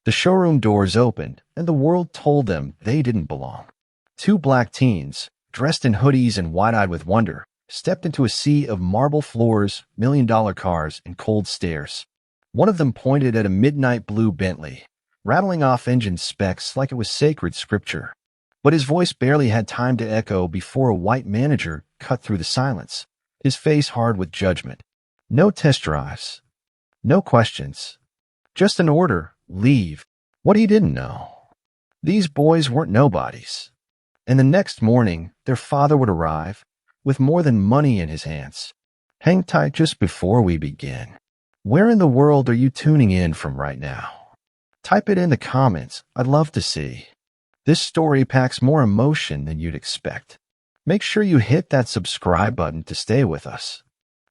The showroom doors opened, and the world told them they didn't belong. Two black teens, dressed in hoodies and wide-eyed with wonder, stepped into a sea of marble floors, million-dollar cars, and cold stares. One of them pointed at a midnight blue Bentley, rattling off engine specs like it was sacred scripture. But his voice barely had time to echo before a white manager cut through the silence, his face hard with judgment. No test drives. No questions. Just an order. Leave. What he didn't know. These boys weren't nobodies. And the next morning, their father would arrive, with more than money in his hands. Hang tight just before we begin. Where in the world are you tuning in from right now? Type it in the comments. I'd love to see. This story packs more emotion than you'd expect. Make sure you hit that subscribe button to stay with us.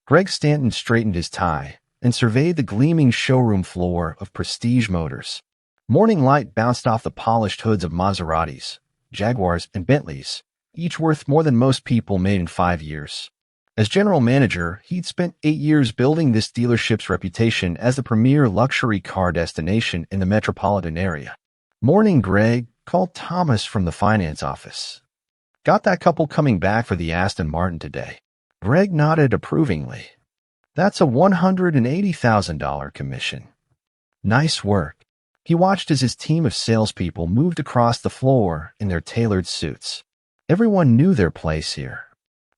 Greg Stanton straightened his tie and surveyed the gleaming showroom floor of Prestige Motors. Morning light bounced off the polished hoods of Maseratis, Jaguars, and Bentleys, each worth more than most people made in 5 years. As general manager, he'd spent 8 years building this dealership's reputation as the premier luxury car destination in the metropolitan area. Morning, Greg, called Thomas from the finance office. Got that couple coming back for the Aston Martin today. Greg nodded approvingly. That's a $180,000 commission. Nice work. He watched as his team of salespeople moved across the floor in their tailored suits. Everyone knew their place here.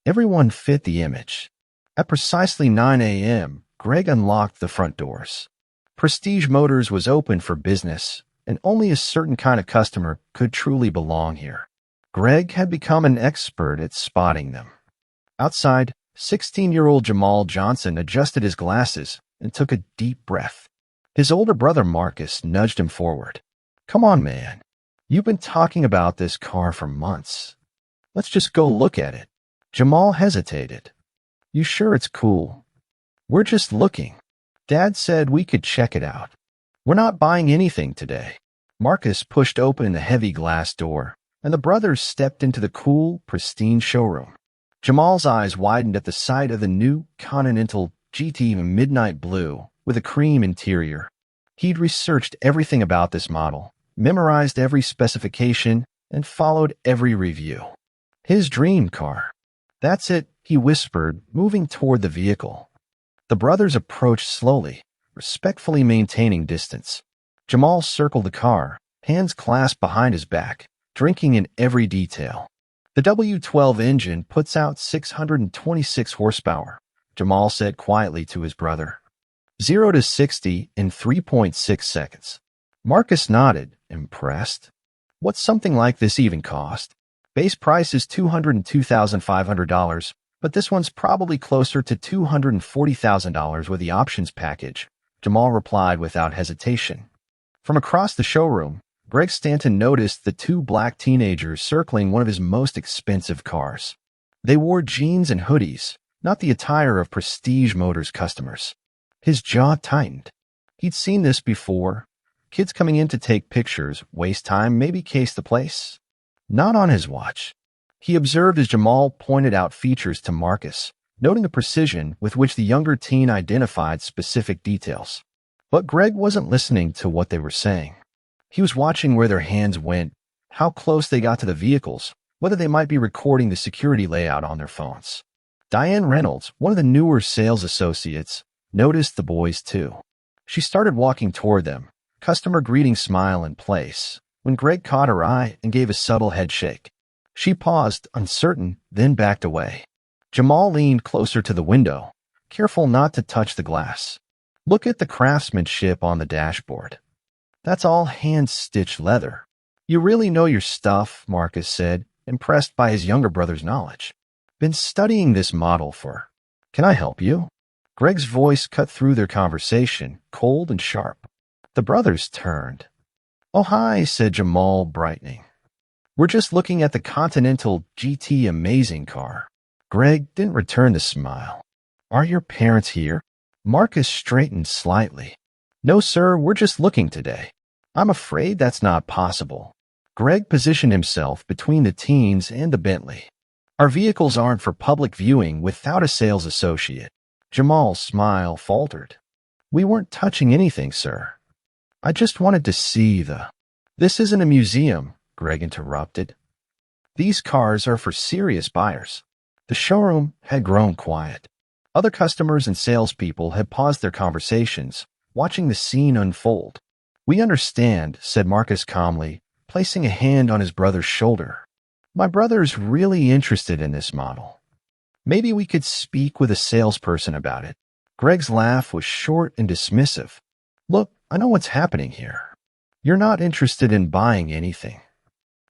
Everyone fit the image. At precisely 9 a.m., Greg unlocked the front doors. Prestige Motors was open for business, and only a certain kind of customer could truly belong here. Greg had become an expert at spotting them. Outside, 16-year-old Jamal Johnson adjusted his glasses and took a deep breath. His older brother Marcus nudged him forward. Come on, man. You've been talking about this car for months. Let's just go look at it. Jamal hesitated. You sure it's cool? We're just looking. Dad said we could check it out. We're not buying anything today. Marcus pushed open the heavy glass door, and the brothers stepped into the cool, pristine showroom. Jamal's eyes widened at the sight of the new Continental GT Midnight Blue with a cream interior. He'd researched everything about this model, memorized every specification, and followed every review. His dream car. That's it, he whispered, moving toward the vehicle. The brothers approached slowly, respectfully maintaining distance. Jamal circled the car, hands clasped behind his back, drinking in every detail. The W12 engine puts out 626 horsepower, Jamal said quietly to his brother. 0 to 60 in 3.6 seconds. Marcus nodded, impressed. What's something like this even cost? Base price is $202,500, but this one's probably closer to $240,000 with the options package, Jamal replied without hesitation. From across the showroom, Greg Stanton noticed the two black teenagers circling one of his most expensive cars. They wore jeans and hoodies, not the attire of Prestige Motors customers. His jaw tightened. He'd seen this before. Kids coming in to take pictures, waste time, maybe case the place. Not on his watch. He observed as Jamal pointed out features to Marcus, noting the precision with which the younger teen identified specific details. But Greg wasn't listening to what they were saying. He was watching where their hands went, how close they got to the vehicles, whether they might be recording the security layout on their phones. Diane Reynolds, one of the newer sales associates, noticed the boys too. She started walking toward them, customer greeting smile in place, when Greg caught her eye and gave a subtle head shake. She paused, uncertain, then backed away. Jamal leaned closer to the window, careful not to touch the glass. Look at the craftsmanship on the dashboard. That's all hand-stitched leather. You really know your stuff, Marcus said, impressed by his younger brother's knowledge. Been studying this model for... Can I help you? Greg's voice cut through their conversation, cold and sharp. The brothers turned. Oh, hi, said Jamal, brightening. We're just looking at the Continental GT amazing car. Greg didn't return the smile. Are your parents here? Marcus straightened slightly. No, sir, we're just looking today. I'm afraid that's not possible. Greg positioned himself between the teens and the Bentley. Our vehicles aren't for public viewing without a sales associate. Jamal's smile faltered. We weren't touching anything, sir. I just wanted to see the... This isn't a museum, Greg interrupted. These cars are for serious buyers. The showroom had grown quiet. Other customers and salespeople had paused their conversations, watching the scene unfold. We understand, said Marcus calmly, placing a hand on his brother's shoulder. My brother's really interested in this model. Maybe we could speak with a salesperson about it. Greg's laugh was short and dismissive. Look, I know what's happening here. You're not interested in buying anything.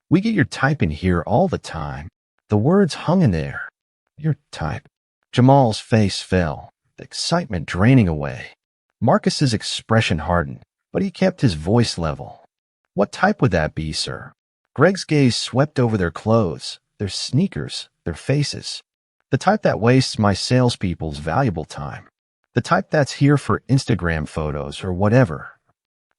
We get your type in here all the time. The words hung in the air. Your type. Jamal's face fell, the excitement draining away. Marcus's expression hardened, but he kept his voice level. What type would that be, sir? Greg's gaze swept over their clothes, their sneakers, their faces. The type that wastes my salespeople's valuable time. The type that's here for Instagram photos or whatever.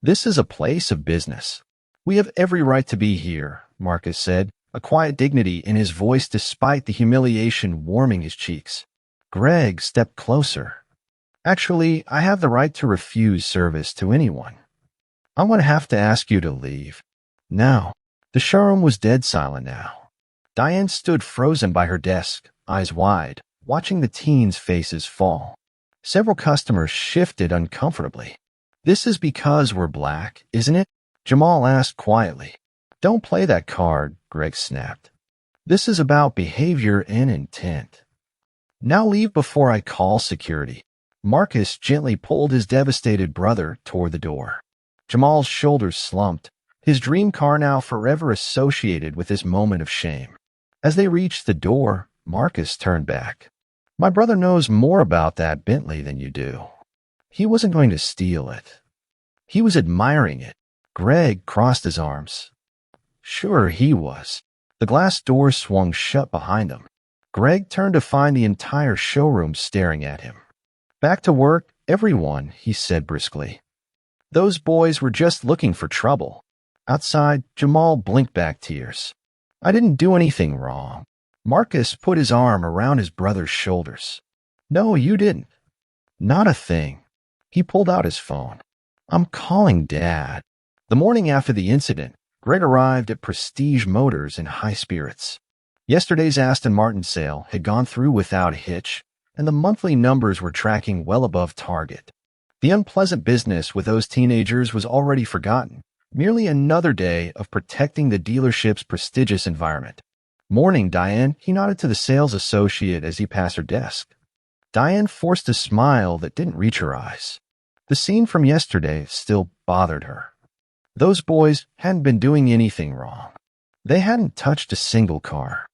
This is a place of business. We have every right to be here, Marcus said, a quiet dignity in his voice despite the humiliation warming his cheeks. Greg stepped closer. Actually, I have the right to refuse service to anyone. I'm going to have to ask you to leave. Now. The showroom was dead silent now. Diane stood frozen by her desk, eyes wide, watching the teens' faces fall. Several customers shifted uncomfortably. This is because we're black, isn't it? Jamal asked quietly. Don't play that card, Greg snapped. This is about behavior and intent. Now leave before I call security. Marcus gently pulled his devastated brother toward the door. Jamal's shoulders slumped, his dream car now forever associated with this moment of shame. As they reached the door, Marcus turned back. My brother knows more about that Bentley than you do. He wasn't going to steal it. He was admiring it. Greg crossed his arms. Sure he was. The glass door swung shut behind them. Greg turned to find the entire showroom staring at him. Back to work, everyone, he said briskly. Those boys were just looking for trouble. Outside, Jamal blinked back tears. I didn't do anything wrong. Marcus put his arm around his brother's shoulders. No, you didn't. Not a thing. He pulled out his phone. I'm calling Dad. The morning after the incident, Greg arrived at Prestige Motors in high spirits. Yesterday's Aston Martin sale had gone through without a hitch, and the monthly numbers were tracking well above target. The unpleasant business with those teenagers was already forgotten, merely another day of protecting the dealership's prestigious environment. Morning, Diane, he nodded to the sales associate as he passed her desk. Diane forced a smile that didn't reach her eyes. The scene from yesterday still bothered her. Those boys hadn't been doing anything wrong. They hadn't touched a single car.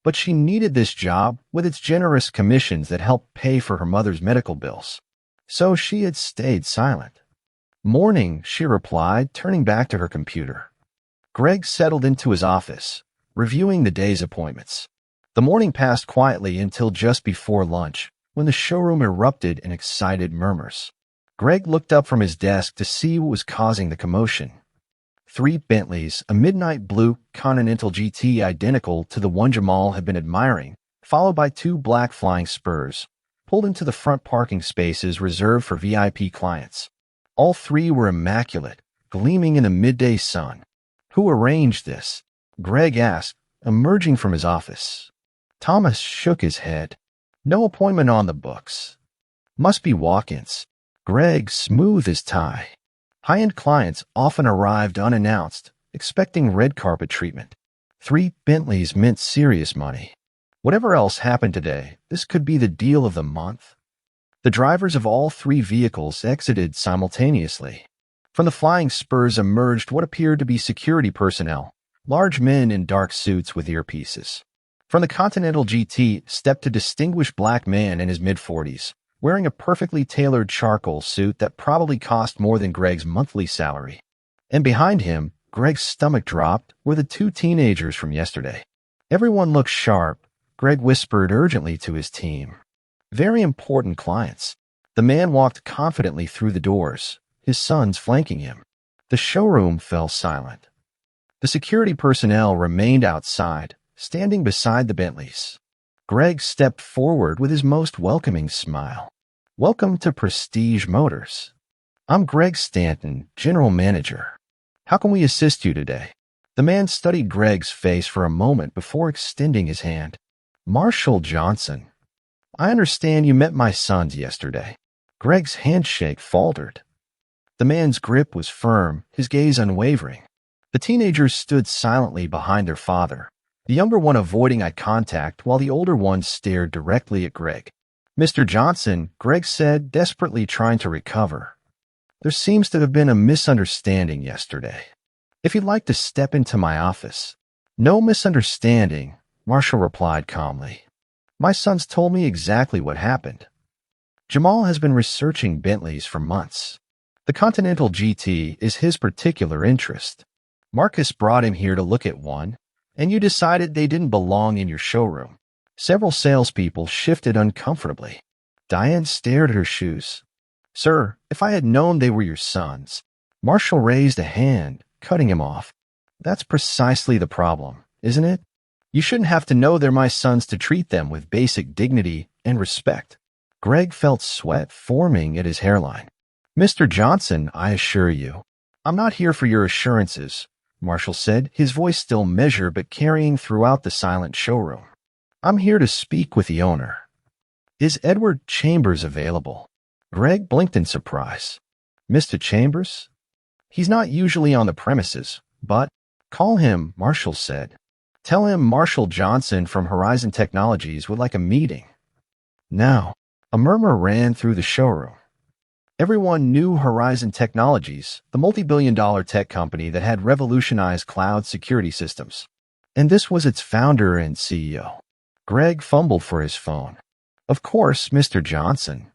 But she needed this job with its generous commissions that helped pay for her mother's medical bills. So she had stayed silent. Morning, she replied, turning back to her computer. Greg settled into his office, reviewing the day's appointments. The morning passed quietly until just before lunch, when the showroom erupted in excited murmurs. Greg looked up from his desk to see what was causing the commotion. 3 Bentleys, a midnight blue Continental GT identical to the one Jamal had been admiring, followed by 2 black flying spurs, pulled into the front parking spaces reserved for VIP clients. All 3 were immaculate, gleaming in the midday sun. Who arranged this? Greg asked, emerging from his office. Thomas shook his head. No appointment on the books. Must be walk-ins. Greg smoothed his tie. High-end clients often arrived unannounced, expecting red carpet treatment. 3 Bentleys meant serious money. Whatever else happened today, this could be the deal of the month. The drivers of all 3 vehicles exited simultaneously. From the flying spurs emerged what appeared to be security personnel, large men in dark suits with earpieces. From the Continental GT stepped a distinguished black man in his mid-40s, wearing a perfectly tailored charcoal suit that probably cost more than Greg's monthly salary. And behind him, Greg's stomach dropped, were the 2 teenagers from yesterday. Everyone looked sharp, Greg whispered urgently to his team. Very important clients. The man walked confidently through the doors, his sons flanking him. The showroom fell silent. The security personnel remained outside, standing beside the Bentleys. Greg stepped forward with his most welcoming smile. Welcome to Prestige Motors. I'm Greg Stanton, General Manager. How can we assist you today? The man studied Greg's face for a moment before extending his hand. Marshall Johnson. I understand you met my sons yesterday. Greg's handshake faltered. The man's grip was firm, his gaze unwavering. The teenagers stood silently behind their father, the younger one avoiding eye contact while the older one stared directly at Greg. Mr. Johnson, Greg said, desperately trying to recover. There seems to have been a misunderstanding yesterday. If you'd like to step into my office. No misunderstanding, Marshall replied calmly. My sons told me exactly what happened. Jamal has been researching Bentleys for months. The Continental GT is his particular interest. Marcus brought him here to look at one, and you decided they didn't belong in your showroom. Several salespeople shifted uncomfortably. Diane stared at her shoes. Sir, if I had known they were your sons. Marshall raised a hand, cutting him off. That's precisely the problem, isn't it? You shouldn't have to know they're my sons to treat them with basic dignity and respect. Greg felt sweat forming at his hairline. Mr. Johnson, I assure you, I'm not here for your assurances, Marshall said, his voice still measured but carrying throughout the silent showroom. I'm here to speak with the owner. Is Edward Chambers available? Greg blinked in surprise. Mr. Chambers? He's not usually on the premises, but call him, Marshall said. Tell him Marshall Johnson from Horizon Technologies would like a meeting. Now, a murmur ran through the showroom. Everyone knew Horizon Technologies, the multi-billion-dollar tech company that had revolutionized cloud security systems. And this was its founder and CEO. Greg fumbled for his phone. Of course, Mr. Johnson.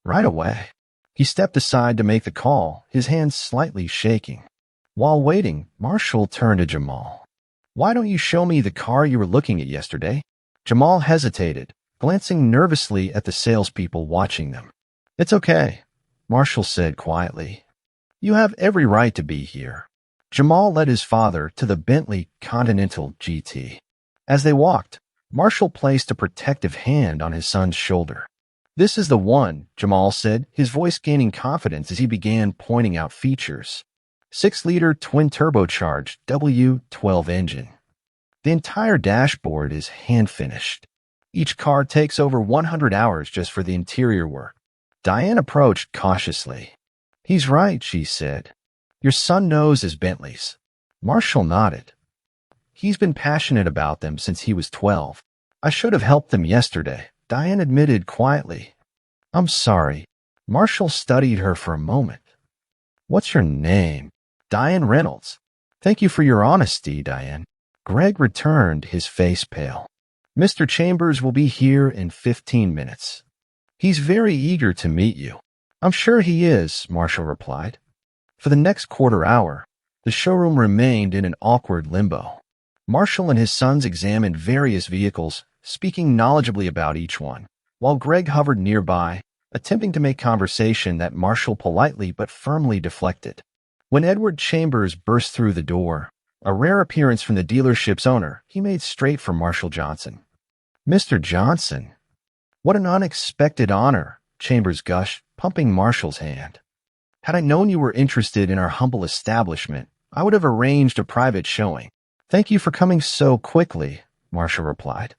Right away. He stepped aside to make the call, his hands slightly shaking. While waiting, Marshall turned to Jamal. Why don't you show me the car you were looking at yesterday? Jamal hesitated, glancing nervously at the salespeople watching them. It's okay, Marshall said quietly. You have every right to be here. Jamal led his father to the Bentley Continental GT. As they walked, Marshall placed a protective hand on his son's shoulder. This is the one, Jamal said, his voice gaining confidence as he began pointing out features. 6-liter twin-turbocharged W12 engine. The entire dashboard is hand-finished. Each car takes over 100 hours just for the interior work. Diane approached cautiously. He's right, she said. Your son knows his Bentleys. Marshall nodded. He's been passionate about them since he was 12. I should have helped them yesterday, Diane admitted quietly. I'm sorry. Marshall studied her for a moment. What's your name? Diane Reynolds. Thank you for your honesty, Diane. Greg returned, his face pale. Mr. Chambers will be here in 15 minutes. He's very eager to meet you. I'm sure he is, Marshall replied. For the next quarter hour, the showroom remained in an awkward limbo. Marshall and his sons examined various vehicles, speaking knowledgeably about each one, while Greg hovered nearby, attempting to make conversation that Marshall politely but firmly deflected. When Edward Chambers burst through the door, a rare appearance from the dealership's owner, he made straight for Marshall Johnson. Mr. Johnson. What an unexpected honor, Chambers gushed, pumping Marshall's hand. Had I known you were interested in our humble establishment, I would have arranged a private showing. Thank you for coming so quickly, Marshall replied.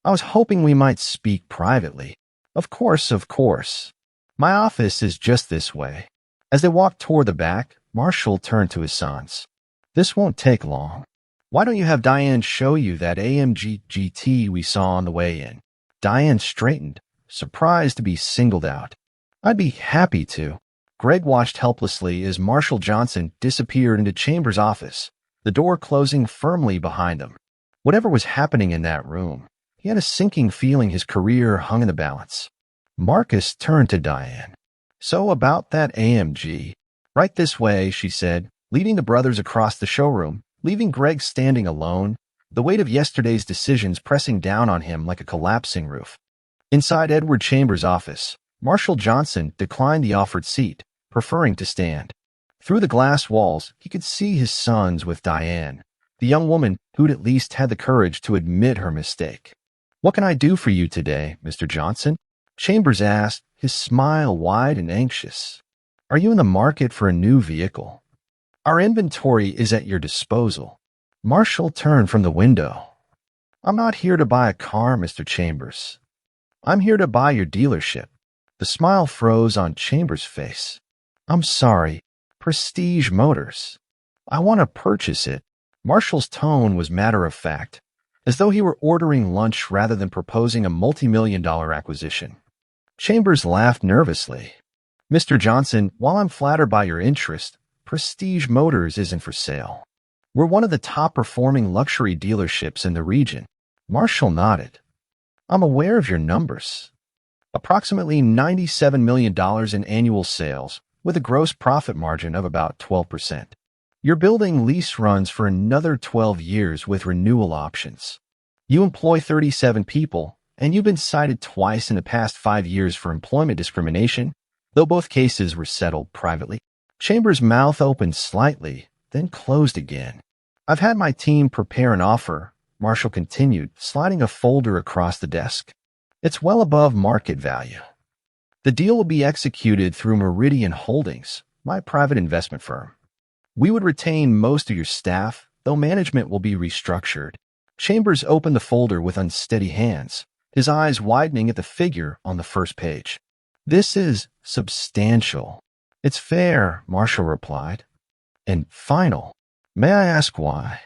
I was hoping we might speak privately. Of course, of course. My office is just this way. As they walked toward the back, Marshall turned to his sons. This won't take long. Why don't you have Diane show you that AMG GT we saw on the way in? Diane straightened, surprised to be singled out. I'd be happy to. Greg watched helplessly as Marshall Johnson disappeared into Chambers' office, the door closing firmly behind him. Whatever was happening in that room, he had a sinking feeling his career hung in the balance. Marcus turned to Diane. So about that AMG. Right this way, she said, leading the brothers across the showroom, leaving Greg standing alone, the weight of yesterday's decisions pressing down on him like a collapsing roof. Inside Edward Chambers' office, Marshall Johnson declined the offered seat, preferring to stand. Through the glass walls, he could see his sons with Diane, the young woman who'd at least had the courage to admit her mistake. What can I do for you today, Mr. Johnson? Chambers asked, his smile wide and anxious. Are you in the market for a new vehicle? Our inventory is at your disposal. Marshall turned from the window. I'm not here to buy a car, Mr. Chambers. I'm here to buy your dealership. The smile froze on Chambers' face. I'm sorry, Prestige Motors. I want to purchase it. Marshall's tone was matter-of-fact, as though he were ordering lunch rather than proposing a multi-million-dollar acquisition. Chambers laughed nervously. Mr. Johnson, while I'm flattered by your interest, Prestige Motors isn't for sale. We're one of the top-performing luxury dealerships in the region. Marshall nodded. I'm aware of your numbers. Approximately $97 million in annual sales, with a gross profit margin of about 12%. You're building lease runs for another 12 years with renewal options. You employ 37 people, and you've been cited twice in the past 5 years for employment discrimination, though both cases were settled privately. Chambers' mouth opened slightly, then closed again. I've had my team prepare an offer, Marshall continued, sliding a folder across the desk. It's well above market value. The deal will be executed through Meridian Holdings, my private investment firm. We would retain most of your staff, though management will be restructured. Chambers opened the folder with unsteady hands, his eyes widening at the figure on the first page. This is substantial. It's fair, Marshall replied. And final. May I ask why?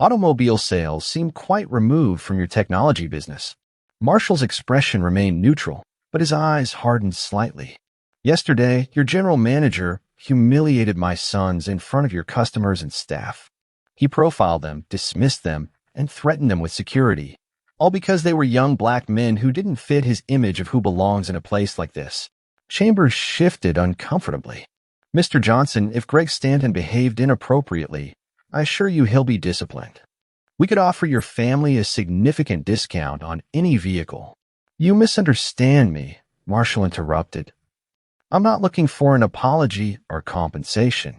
Automobile sales seem quite removed from your technology business. Marshall's expression remained neutral, but his eyes hardened slightly. Yesterday, your general manager humiliated my sons in front of your customers and staff. He profiled them, dismissed them, and threatened them with security, all because they were young black men who didn't fit his image of who belongs in a place like this. Chambers shifted uncomfortably. Mr. Johnson, if Greg Stanton behaved inappropriately, I assure you he'll be disciplined. We could offer your family a significant discount on any vehicle. You misunderstand me, Marshall interrupted. I'm not looking for an apology or compensation.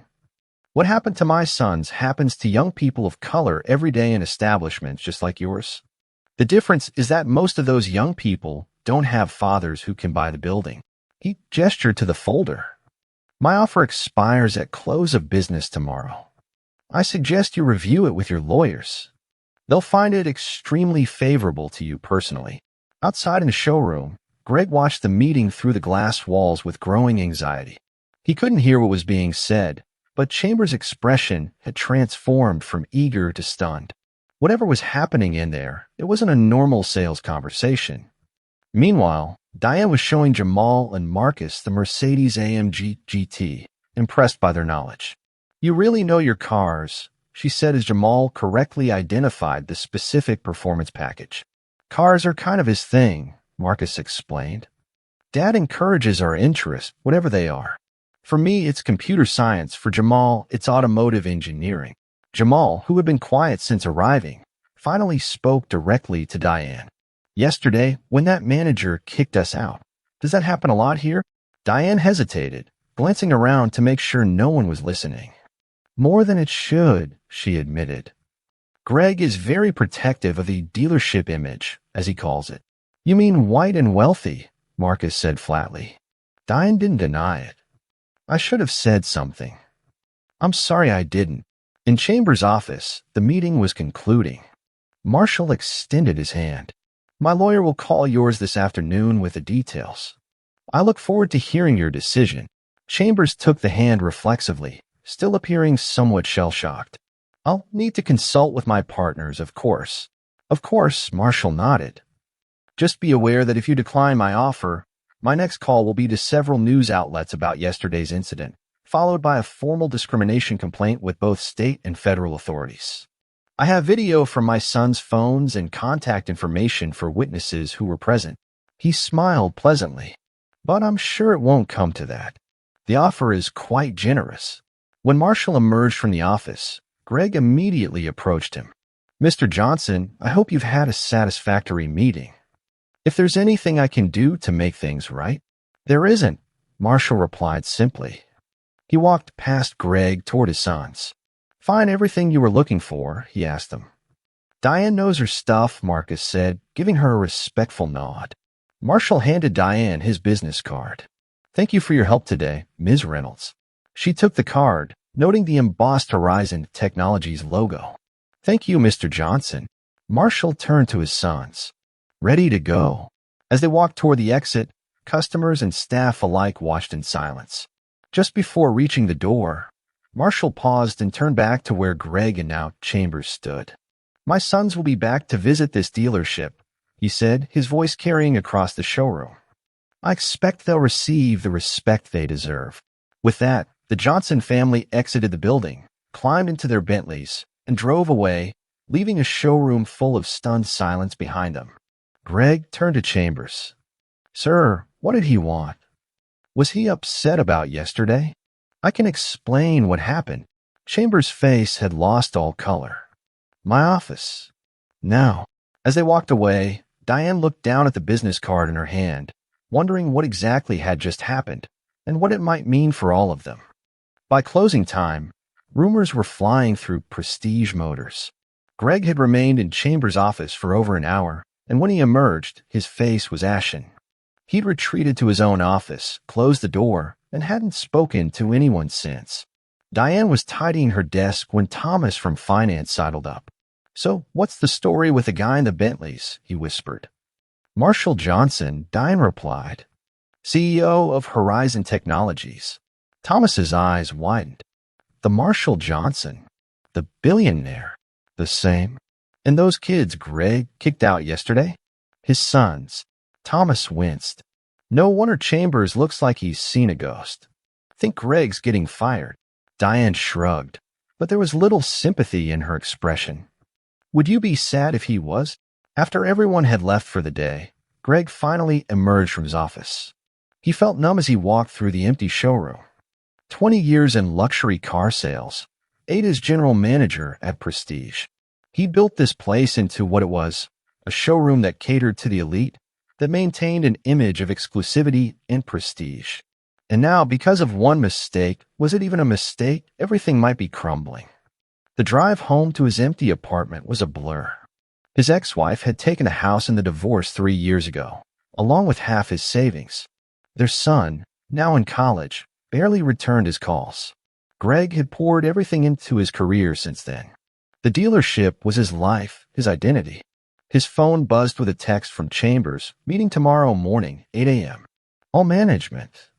What happened to my sons happens to young people of color every day in establishments just like yours. The difference is that most of those young people don't have fathers who can buy the building. He gestured to the folder. My offer expires at close of business tomorrow. I suggest you review it with your lawyers. They'll find it extremely favorable to you personally. Outside in the showroom, Greg watched the meeting through the glass walls with growing anxiety. He couldn't hear what was being said, but Chambers' expression had transformed from eager to stunned. Whatever was happening in there, it wasn't a normal sales conversation. Meanwhile, Diane was showing Jamal and Marcus the Mercedes-AMG GT, impressed by their knowledge. You really know your cars, she said as Jamal correctly identified the specific performance package. Cars are kind of his thing, Marcus explained. Dad encourages our interests, whatever they are. For me, it's computer science. For Jamal, it's automotive engineering. Jamal, who had been quiet since arriving, finally spoke directly to Diane. Yesterday, when that manager kicked us out. Does that happen a lot here? Diane hesitated, glancing around to make sure no one was listening. More than it should, she admitted. Greg is very protective of the dealership image, as he calls it. You mean white and wealthy, Marcus said flatly. Diane didn't deny it. I should have said something. I'm sorry I didn't. In Chambers' office, the meeting was concluding. Marshall extended his hand. My lawyer will call yours this afternoon with the details. I look forward to hearing your decision. Chambers took the hand reflexively, still appearing somewhat shell-shocked. I'll need to consult with my partners, of course. Of course, Marshall nodded. Just be aware that if you decline my offer, my next call will be to several news outlets about yesterday's incident, followed by a formal discrimination complaint with both state and federal authorities. I have video from my son's phones and contact information for witnesses who were present. He smiled pleasantly. But I'm sure it won't come to that. The offer is quite generous. When Marshall emerged from the office, Greg immediately approached him. Mr. Johnson, I hope you've had a satisfactory meeting. If there's anything I can do to make things right, there isn't, Marshall replied simply. He walked past Greg toward his sons. Find everything you were looking for, he asked them. Diane knows her stuff, Marcus said, giving her a respectful nod. Marshall handed Diane his business card. Thank you for your help today, Ms. Reynolds. She took the card, noting the embossed Horizon Technologies logo. Thank you, Mr. Johnson. Marshall turned to his sons. Ready to go. As they walked toward the exit, customers and staff alike watched in silence. Just before reaching the door, Marshall paused and turned back to where Greg and now Chambers stood. My sons will be back to visit this dealership, he said, his voice carrying across the showroom. I expect they'll receive the respect they deserve. With that, the Johnson family exited the building, climbed into their Bentleys, and drove away, leaving a showroom full of stunned silence behind them. Greg turned to Chambers. Sir, what did he want? Was he upset about yesterday? I can explain what happened. Chambers' face had lost all color. My office. Now, as they walked away, Diane looked down at the business card in her hand, wondering what exactly had just happened and what it might mean for all of them. By closing time, rumors were flying through Prestige Motors. Greg had remained in Chambers' office for over an hour, and when he emerged, his face was ashen. He'd retreated to his own office, closed the door, and hadn't spoken to anyone since. Diane was tidying her desk when Thomas from finance sidled up. So, what's the story with the guy in the Bentleys? He whispered. Marshall Johnson, Diane replied. CEO of Horizon Technologies. Thomas's eyes widened. The Marshall Johnson. The billionaire. The same. And those kids Greg kicked out yesterday? His sons. Thomas winced. No wonder Chambers looks like he's seen a ghost. Think Greg's getting fired. Diane shrugged, but there was little sympathy in her expression. Would you be sad if he was? After everyone had left for the day, Greg finally emerged from his office. He felt numb as he walked through the empty showroom. 20 years in luxury car sales, 8 as general manager at Prestige. He built this place into what it was, a showroom that catered to the elite, that maintained an image of exclusivity and prestige. And now, because of one mistake, was it even a mistake? Everything might be crumbling. The drive home to his empty apartment was a blur. His ex-wife had taken a house in the divorce 3 years ago, along with half his savings. Their son, now in college, barely returned his calls. Greg had poured everything into his career since then. The dealership was his life, his identity. His phone buzzed with a text from Chambers, meeting tomorrow morning, 8 a.m. All management.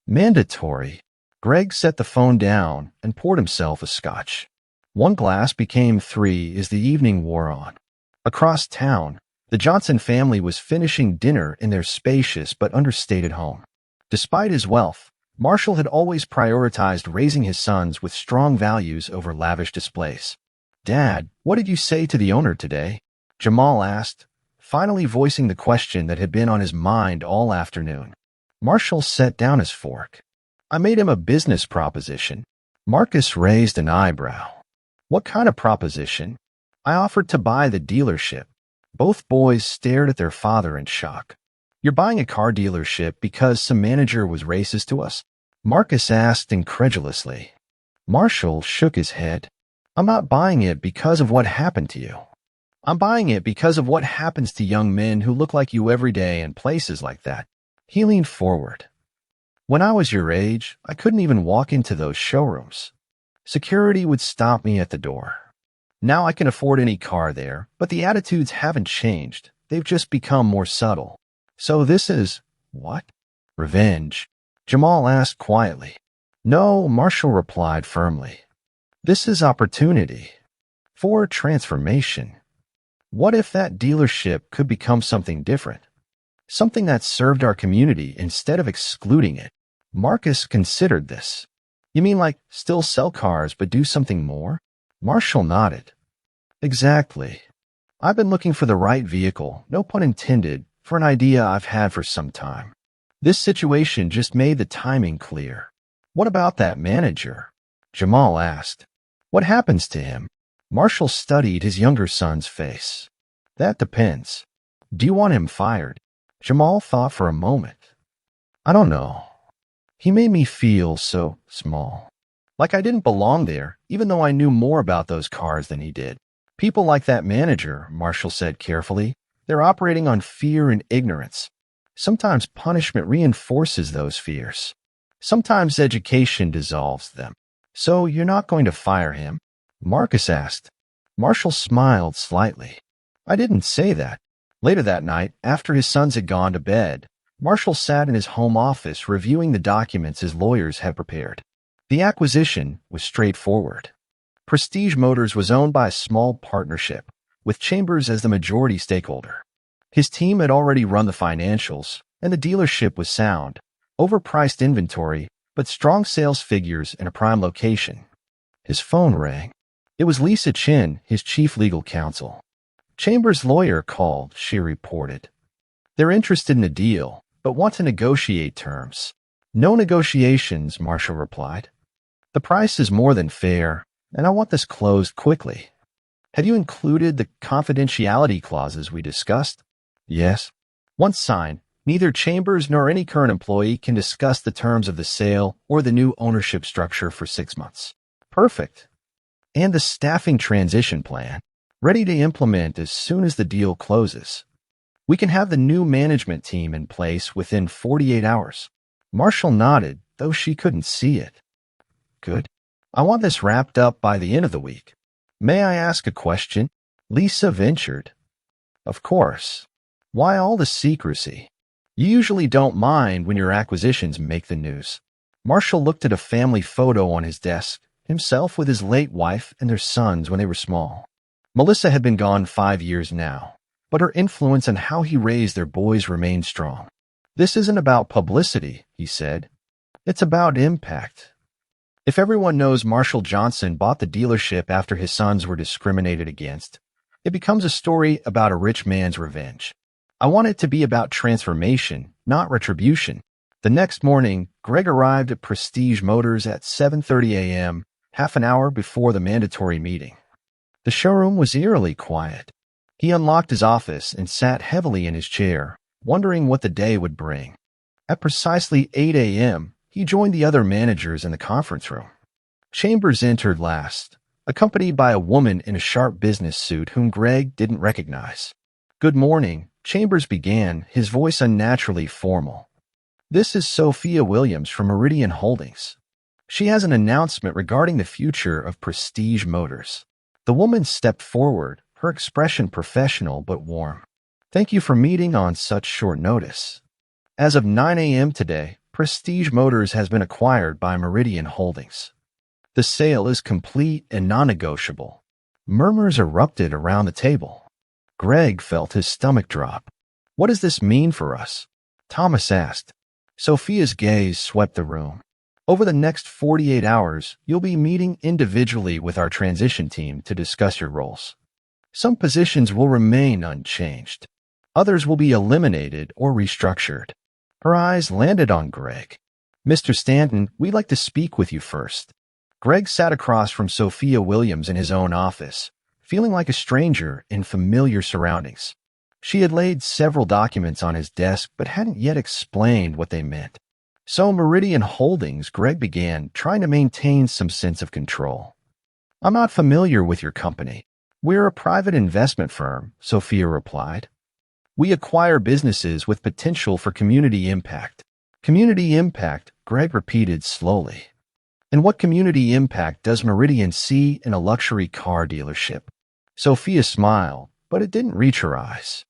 Mandatory. Greg set the phone down and poured himself a scotch. One glass became 3 as the evening wore on. Across town, the Johnson family was finishing dinner in their spacious but understated home. Despite his wealth, Marshall had always prioritized raising his sons with strong values over lavish displays. Dad, what did you say to the owner today? Jamal asked, finally voicing the question that had been on his mind all afternoon. Marshall set down his fork. I made him a business proposition. Marcus raised an eyebrow. What kind of proposition? I offered to buy the dealership. Both boys stared at their father in shock. You're buying a car dealership because some manager was racist to us? Marcus asked incredulously. Marshall shook his head. I'm not buying it because of what happened to you. I'm buying it because of what happens to young men who look like you every day in places like that. He leaned forward. When I was your age, I couldn't even walk into those showrooms. Security would stop me at the door. Now I can afford any car there, but the attitudes haven't changed. They've just become more subtle. So this is, what? Revenge? Jamal asked quietly. No, Marshall replied firmly. This is opportunity. For transformation. What if that dealership could become something different? Something that served our community instead of excluding it. Marcus considered this. You mean like still sell cars but do something more? Marshall nodded. Exactly. I've been looking for the right vehicle, no pun intended, for an idea I've had for some time. This situation just made the timing clear. What about that manager? Jamal asked. What happens to him? Marshall studied his younger son's face. That depends. Do you want him fired? Jamal thought for a moment. I don't know. He made me feel so small. Like I didn't belong there, even though I knew more about those cars than he did. People like that manager, Marshall said carefully, they're operating on fear and ignorance. Sometimes punishment reinforces those fears. Sometimes education dissolves them. So you're not going to fire him? Marcus asked. Marshall smiled slightly. I didn't say that. Later that night, after his sons had gone to bed, Marshall sat in his home office reviewing the documents his lawyers had prepared. The acquisition was straightforward. Prestige Motors was owned by a small partnership, with Chambers as the majority stakeholder. His team had already run the financials, and the dealership was sound, overpriced inventory, but strong sales figures in a prime location. His phone rang. It was Lisa Chin, his chief legal counsel. Chambers' lawyer called, she reported. They're interested in a deal, but want to negotiate terms. No negotiations, Marshall replied. The price is more than fair, and I want this closed quickly. Have you included the confidentiality clauses we discussed? Yes. Once signed, neither Chambers nor any current employee can discuss the terms of the sale or the new ownership structure for 6 months. Perfect. And the staffing transition plan, ready to implement as soon as the deal closes. We can have the new management team in place within 48 hours. Marshall nodded, though she couldn't see it. Good. I want this wrapped up by the end of the week. May I ask a question? Lisa ventured. Of course. Why all the secrecy? You usually don't mind when your acquisitions make the news. Marshall looked at a family photo on his desk, himself with his late wife and their sons when they were small. Melissa had been gone 5 years now, but her influence on how he raised their boys remained strong. This isn't about publicity, he said. It's about impact. If everyone knows Marshall Johnson bought the dealership after his sons were discriminated against, it becomes a story about a rich man's revenge. I want it to be about transformation, not retribution. The next morning, Greg arrived at Prestige Motors at 7:30 a.m., half an hour before the mandatory meeting. The showroom was eerily quiet. He unlocked his office and sat heavily in his chair, wondering what the day would bring. At precisely 8 a.m., he joined the other managers in the conference room. Chambers entered last, accompanied by a woman in a sharp business suit whom Greg didn't recognize. Good morning, Chambers began, his voice unnaturally formal. This is Sophia Williams from Meridian Holdings. She has an announcement regarding the future of Prestige Motors. The woman stepped forward, her expression professional but warm. Thank you for meeting on such short notice. As of 9 a.m. today, Prestige Motors has been acquired by Meridian Holdings. The sale is complete and non-negotiable. Murmurs erupted around the table. Greg felt his stomach drop. What does this mean for us? Thomas asked. Sophia's gaze swept the room. Over the next 48 hours, you'll be meeting individually with our transition team to discuss your roles. Some positions will remain unchanged. Others will be eliminated or restructured. Her eyes landed on Greg. Mr. Stanton, we'd like to speak with you first. Greg sat across from Sophia Williams in his own office, feeling like a stranger in familiar surroundings. She had laid several documents on his desk but hadn't yet explained what they meant. So Meridian Holdings, Greg began, trying to maintain some sense of control. I'm not familiar with your company. We're a private investment firm, Sophia replied. We acquire businesses with potential for community impact. Community impact, Greg repeated slowly. And what community impact does Meridian see in a luxury car dealership? Sophia smiled, but it didn't reach her eyes.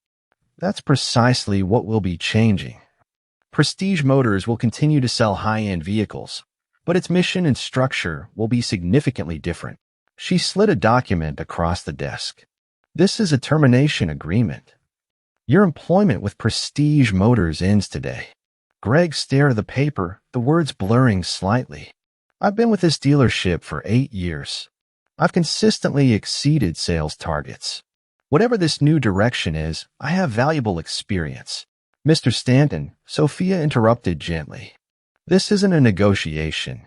That's precisely what will be changing. Prestige Motors will continue to sell high-end vehicles, but its mission and structure will be significantly different. She slid a document across the desk. This is a termination agreement. Your employment with Prestige Motors ends today. Greg stared at the paper, the words blurring slightly. I've been with this dealership for 8 years. I've consistently exceeded sales targets. Whatever this new direction is, I have valuable experience. Mr. Stanton, Sophia interrupted gently. This isn't a negotiation.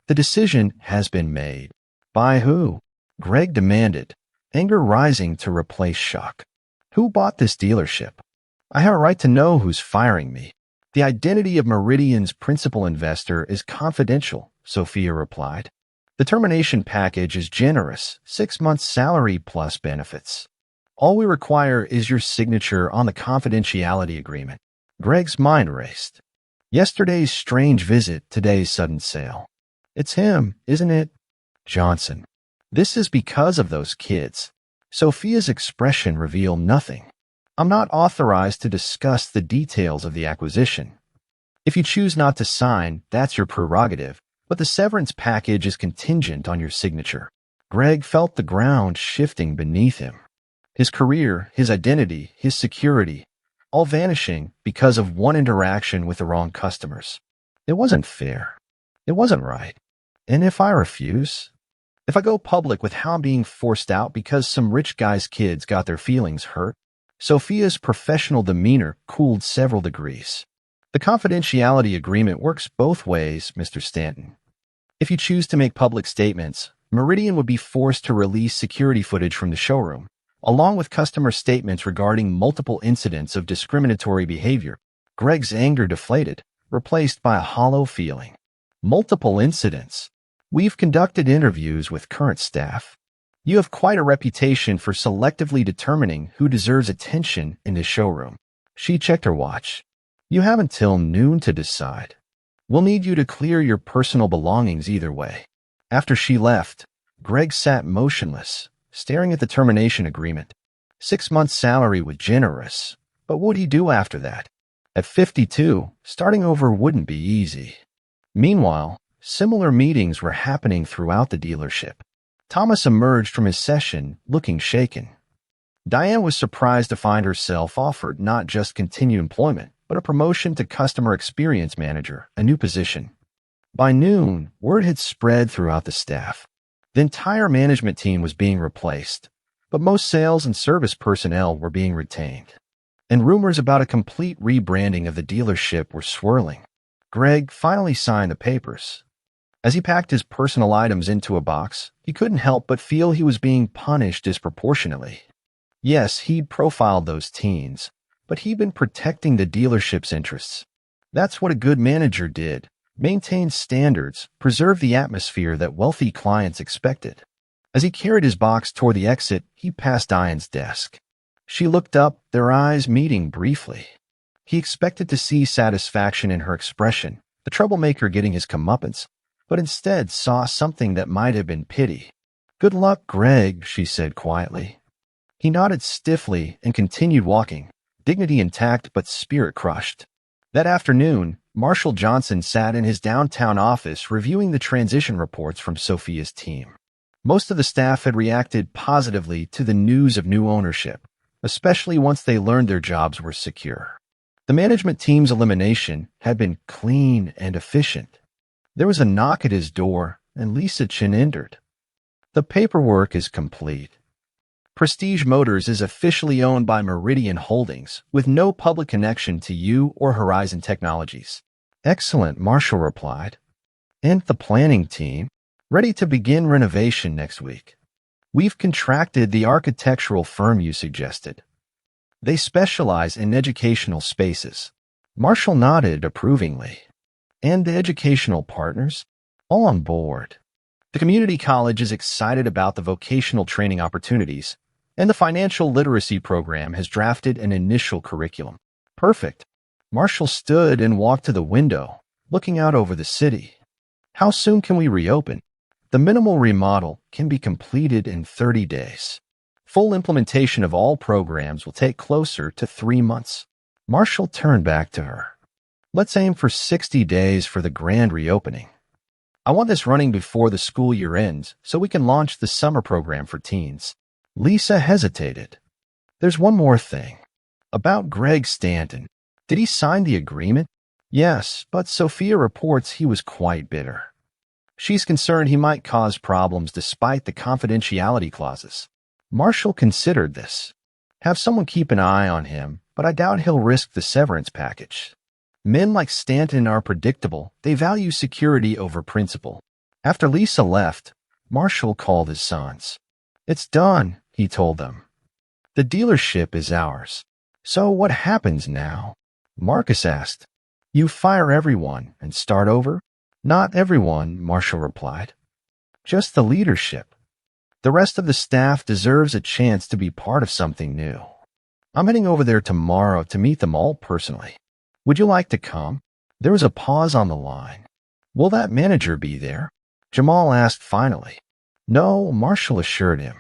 The decision has been made. By who? Greg demanded, anger rising to replace shock. Who bought this dealership? I have a right to know who's firing me. The identity of Meridian's principal investor is confidential, Sophia replied. The termination package is generous, 6 months salary plus benefits. All we require is your signature on the confidentiality agreement. Greg's mind raced. Yesterday's strange visit, today's sudden sale. It's him, isn't it? Johnson. This is because of those kids. Sophia's expression revealed nothing. I'm not authorized to discuss the details of the acquisition. If you choose not to sign, that's your prerogative, but the severance package is contingent on your signature. Greg felt the ground shifting beneath him. His career, his identity, his security, all vanishing because of one interaction with the wrong customers. It wasn't fair. It wasn't right. And if I refuse? If I go public with how I'm being forced out because some rich guy's kids got their feelings hurt? Sophia's professional demeanor cooled several degrees. The confidentiality agreement works both ways, Mr. Stanton. If you choose to make public statements, Meridian would be forced to release security footage from the showroom, along with customer statements regarding multiple incidents of discriminatory behavior. Greg's anger deflated, replaced by a hollow feeling. Multiple incidents. We've conducted interviews with current staff. You have quite a reputation for selectively determining who deserves attention in the showroom. She checked her watch. You have until noon to decide. We'll need you to clear your personal belongings either way. After she left, Greg sat motionless, staring at the termination agreement. 6 months' salary was generous, but what would he do after that? At 52, starting over wouldn't be easy. Meanwhile, similar meetings were happening throughout the dealership. Thomas emerged from his session looking shaken. Diane was surprised to find herself offered not just continued employment, but a promotion to customer experience manager, a new position. By noon, word had spread throughout the staff. The entire management team was being replaced, but most sales and service personnel were being retained. And rumors about a complete rebranding of the dealership were swirling. Greg finally signed the papers. As he packed his personal items into a box, he couldn't help but feel he was being punished disproportionately. Yes, he'd profiled those teens, but he'd been protecting the dealership's interests. That's what a good manager did. Maintain standards, preserve the atmosphere that wealthy clients expected. As he carried his box toward the exit, he passed Diane's desk. She looked up, their eyes meeting briefly. He expected to see satisfaction in her expression, the troublemaker getting his comeuppance, but instead saw something that might have been pity. Good luck, Greg, she said quietly. He nodded stiffly and continued walking, dignity intact but spirit crushed. That afternoon, Marshall Johnson sat in his downtown office reviewing the transition reports from Sophia's team. Most of the staff had reacted positively to the news of new ownership, especially once they learned their jobs were secure. The management team's elimination had been clean and efficient. There was a knock at his door, and Lisa Chin entered. The paperwork is complete. Prestige Motors is officially owned by Meridian Holdings, with no public connection to you or Horizon Technologies. Excellent, Marshall replied. And the planning team, ready to begin renovation next week. We've contracted the architectural firm you suggested. They specialize in educational spaces. Marshall nodded approvingly. And the educational partners? All on board. The community college is excited about the vocational training opportunities, and the financial literacy program has drafted an initial curriculum. Perfect. Marshall stood and walked to the window, looking out over the city. How soon can we reopen? The minimal remodel can be completed in 30 days. Full implementation of all programs will take closer to 3 months. Marshall turned back to her. Let's aim for 60 days for the grand reopening. I want this running before the school year ends so we can launch the summer program for teens. Lisa hesitated. There's one more thing. About Greg Stanton. Did he sign the agreement? Yes, but Sophia reports he was quite bitter. She's concerned he might cause problems despite the confidentiality clauses. Marshall considered this. Have someone keep an eye on him, but I doubt he'll risk the severance package. Men like Stanton are predictable. They value security over principle. After Lisa left, Marshall called his sons. It's done, he told them. The dealership is ours. So what happens now? Marcus asked. You fire everyone and start over? Not everyone, Marshall replied. Just the leadership. The rest of the staff deserves a chance to be part of something new. I'm heading over there tomorrow to meet them all personally. Would you like to come? There was a pause on the line. Will that manager be there? Jamal asked finally. No, Marshall assured him.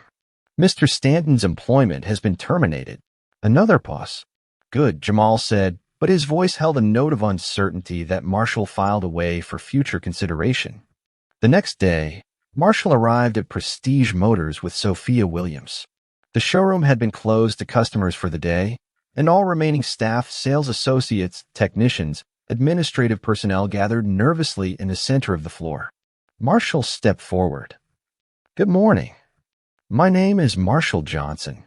Mr. Stanton's employment has been terminated. Another pause. Good, Jamal said, but his voice held a note of uncertainty that Marshall filed away for future consideration. The next day, Marshall arrived at Prestige Motors with Sophia Williams. The showroom had been closed to customers for the day, and all remaining staff, sales associates, technicians, administrative personnel gathered nervously in the center of the floor. Marshall stepped forward. Good morning. My name is Marshall Johnson.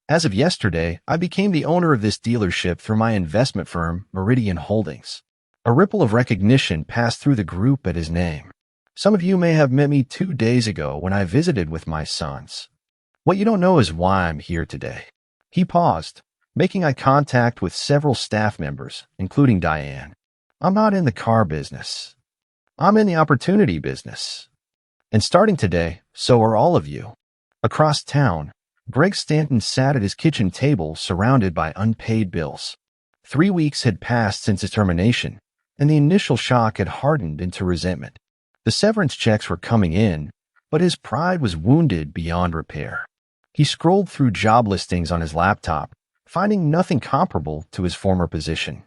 As of yesterday, I became the owner of this dealership through my investment firm, Meridian Holdings. A ripple of recognition passed through the group at his name. Some of you may have met me 2 days ago when I visited with my sons. What you don't know is why I'm here today. He paused, making eye contact with several staff members, including Diane. I'm not in the car business. I'm in the opportunity business. And starting today, so are all of you. Across town, Greg Stanton sat at his kitchen table surrounded by unpaid bills. 3 weeks had passed since his termination, and the initial shock had hardened into resentment. The severance checks were coming in, but his pride was wounded beyond repair. He scrolled through job listings on his laptop, finding nothing comparable to his former position.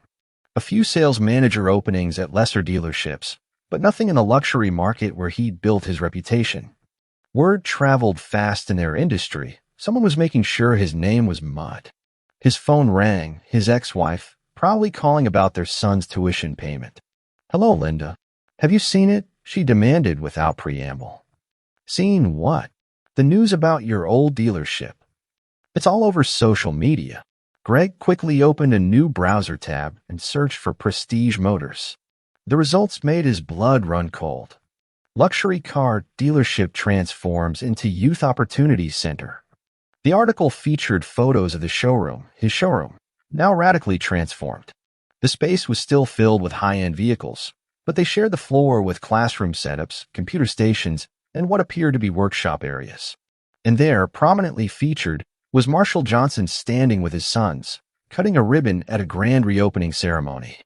A few sales manager openings at lesser dealerships, but nothing in the luxury market where he'd built his reputation. Word traveled fast in their industry. Someone was making sure his name was mud. His phone rang, his ex-wife, probably calling about their son's tuition payment. Hello, Linda. Have you seen it? She demanded without preamble. Seen what? The news about your old dealership. It's all over social media. Greg quickly opened a new browser tab and searched for Prestige Motors. The results made his blood run cold. Luxury car dealership transforms into Youth Opportunity Center. The article featured photos of the showroom, his showroom, now radically transformed. The space was still filled with high-end vehicles, but they shared the floor with classroom setups, computer stations, and what appeared to be workshop areas. And there, prominently featured, was Marshall Johnson standing with his sons, cutting a ribbon at a grand reopening ceremony.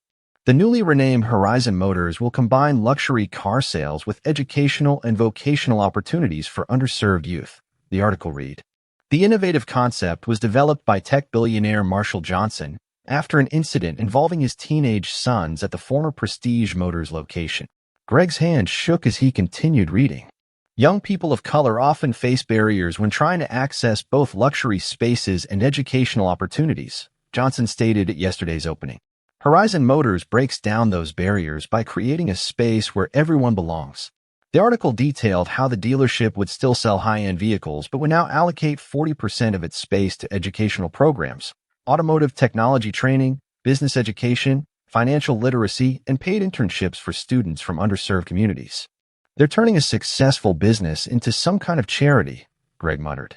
The newly renamed Horizon Motors will combine luxury car sales with educational and vocational opportunities for underserved youth, the article read. The innovative concept was developed by tech billionaire Marshall Johnson after an incident involving his teenage sons at the former Prestige Motors location. Greg's hand shook as he continued reading. Young people of color often face barriers when trying to access both luxury spaces and educational opportunities, Johnson stated at yesterday's opening. Horizon Motors breaks down those barriers by creating a space where everyone belongs. The article detailed how the dealership would still sell high-end vehicles but would now allocate 40% of its space to educational programs, automotive technology training, business education, financial literacy, and paid internships for students from underserved communities. They're turning a successful business into some kind of charity, Greg muttered.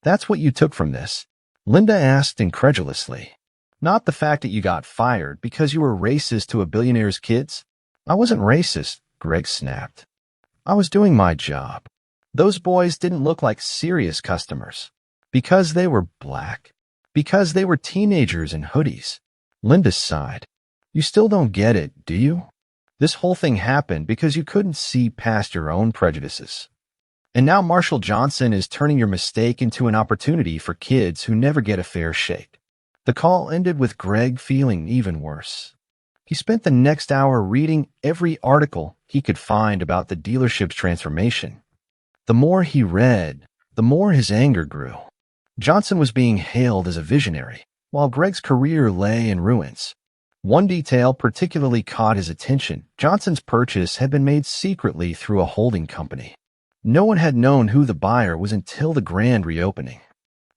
That's what you took from this? Linda asked incredulously. Not the fact that you got fired because you were racist to a billionaire's kids? I wasn't racist, Greg snapped. I was doing my job. Those boys didn't look like serious customers. Because they were black. Because they were teenagers in hoodies. Linda sighed. You still don't get it, do you? This whole thing happened because you couldn't see past your own prejudices. And now Marshall Johnson is turning your mistake into an opportunity for kids who never get a fair shake. The call ended with Greg feeling even worse. He spent the next hour reading every article he could find about the dealership's transformation. The more he read, the more his anger grew. Johnson was being hailed as a visionary, while Greg's career lay in ruins. One detail particularly caught his attention. Johnson's purchase had been made secretly through a holding company. No one had known who the buyer was until the grand reopening.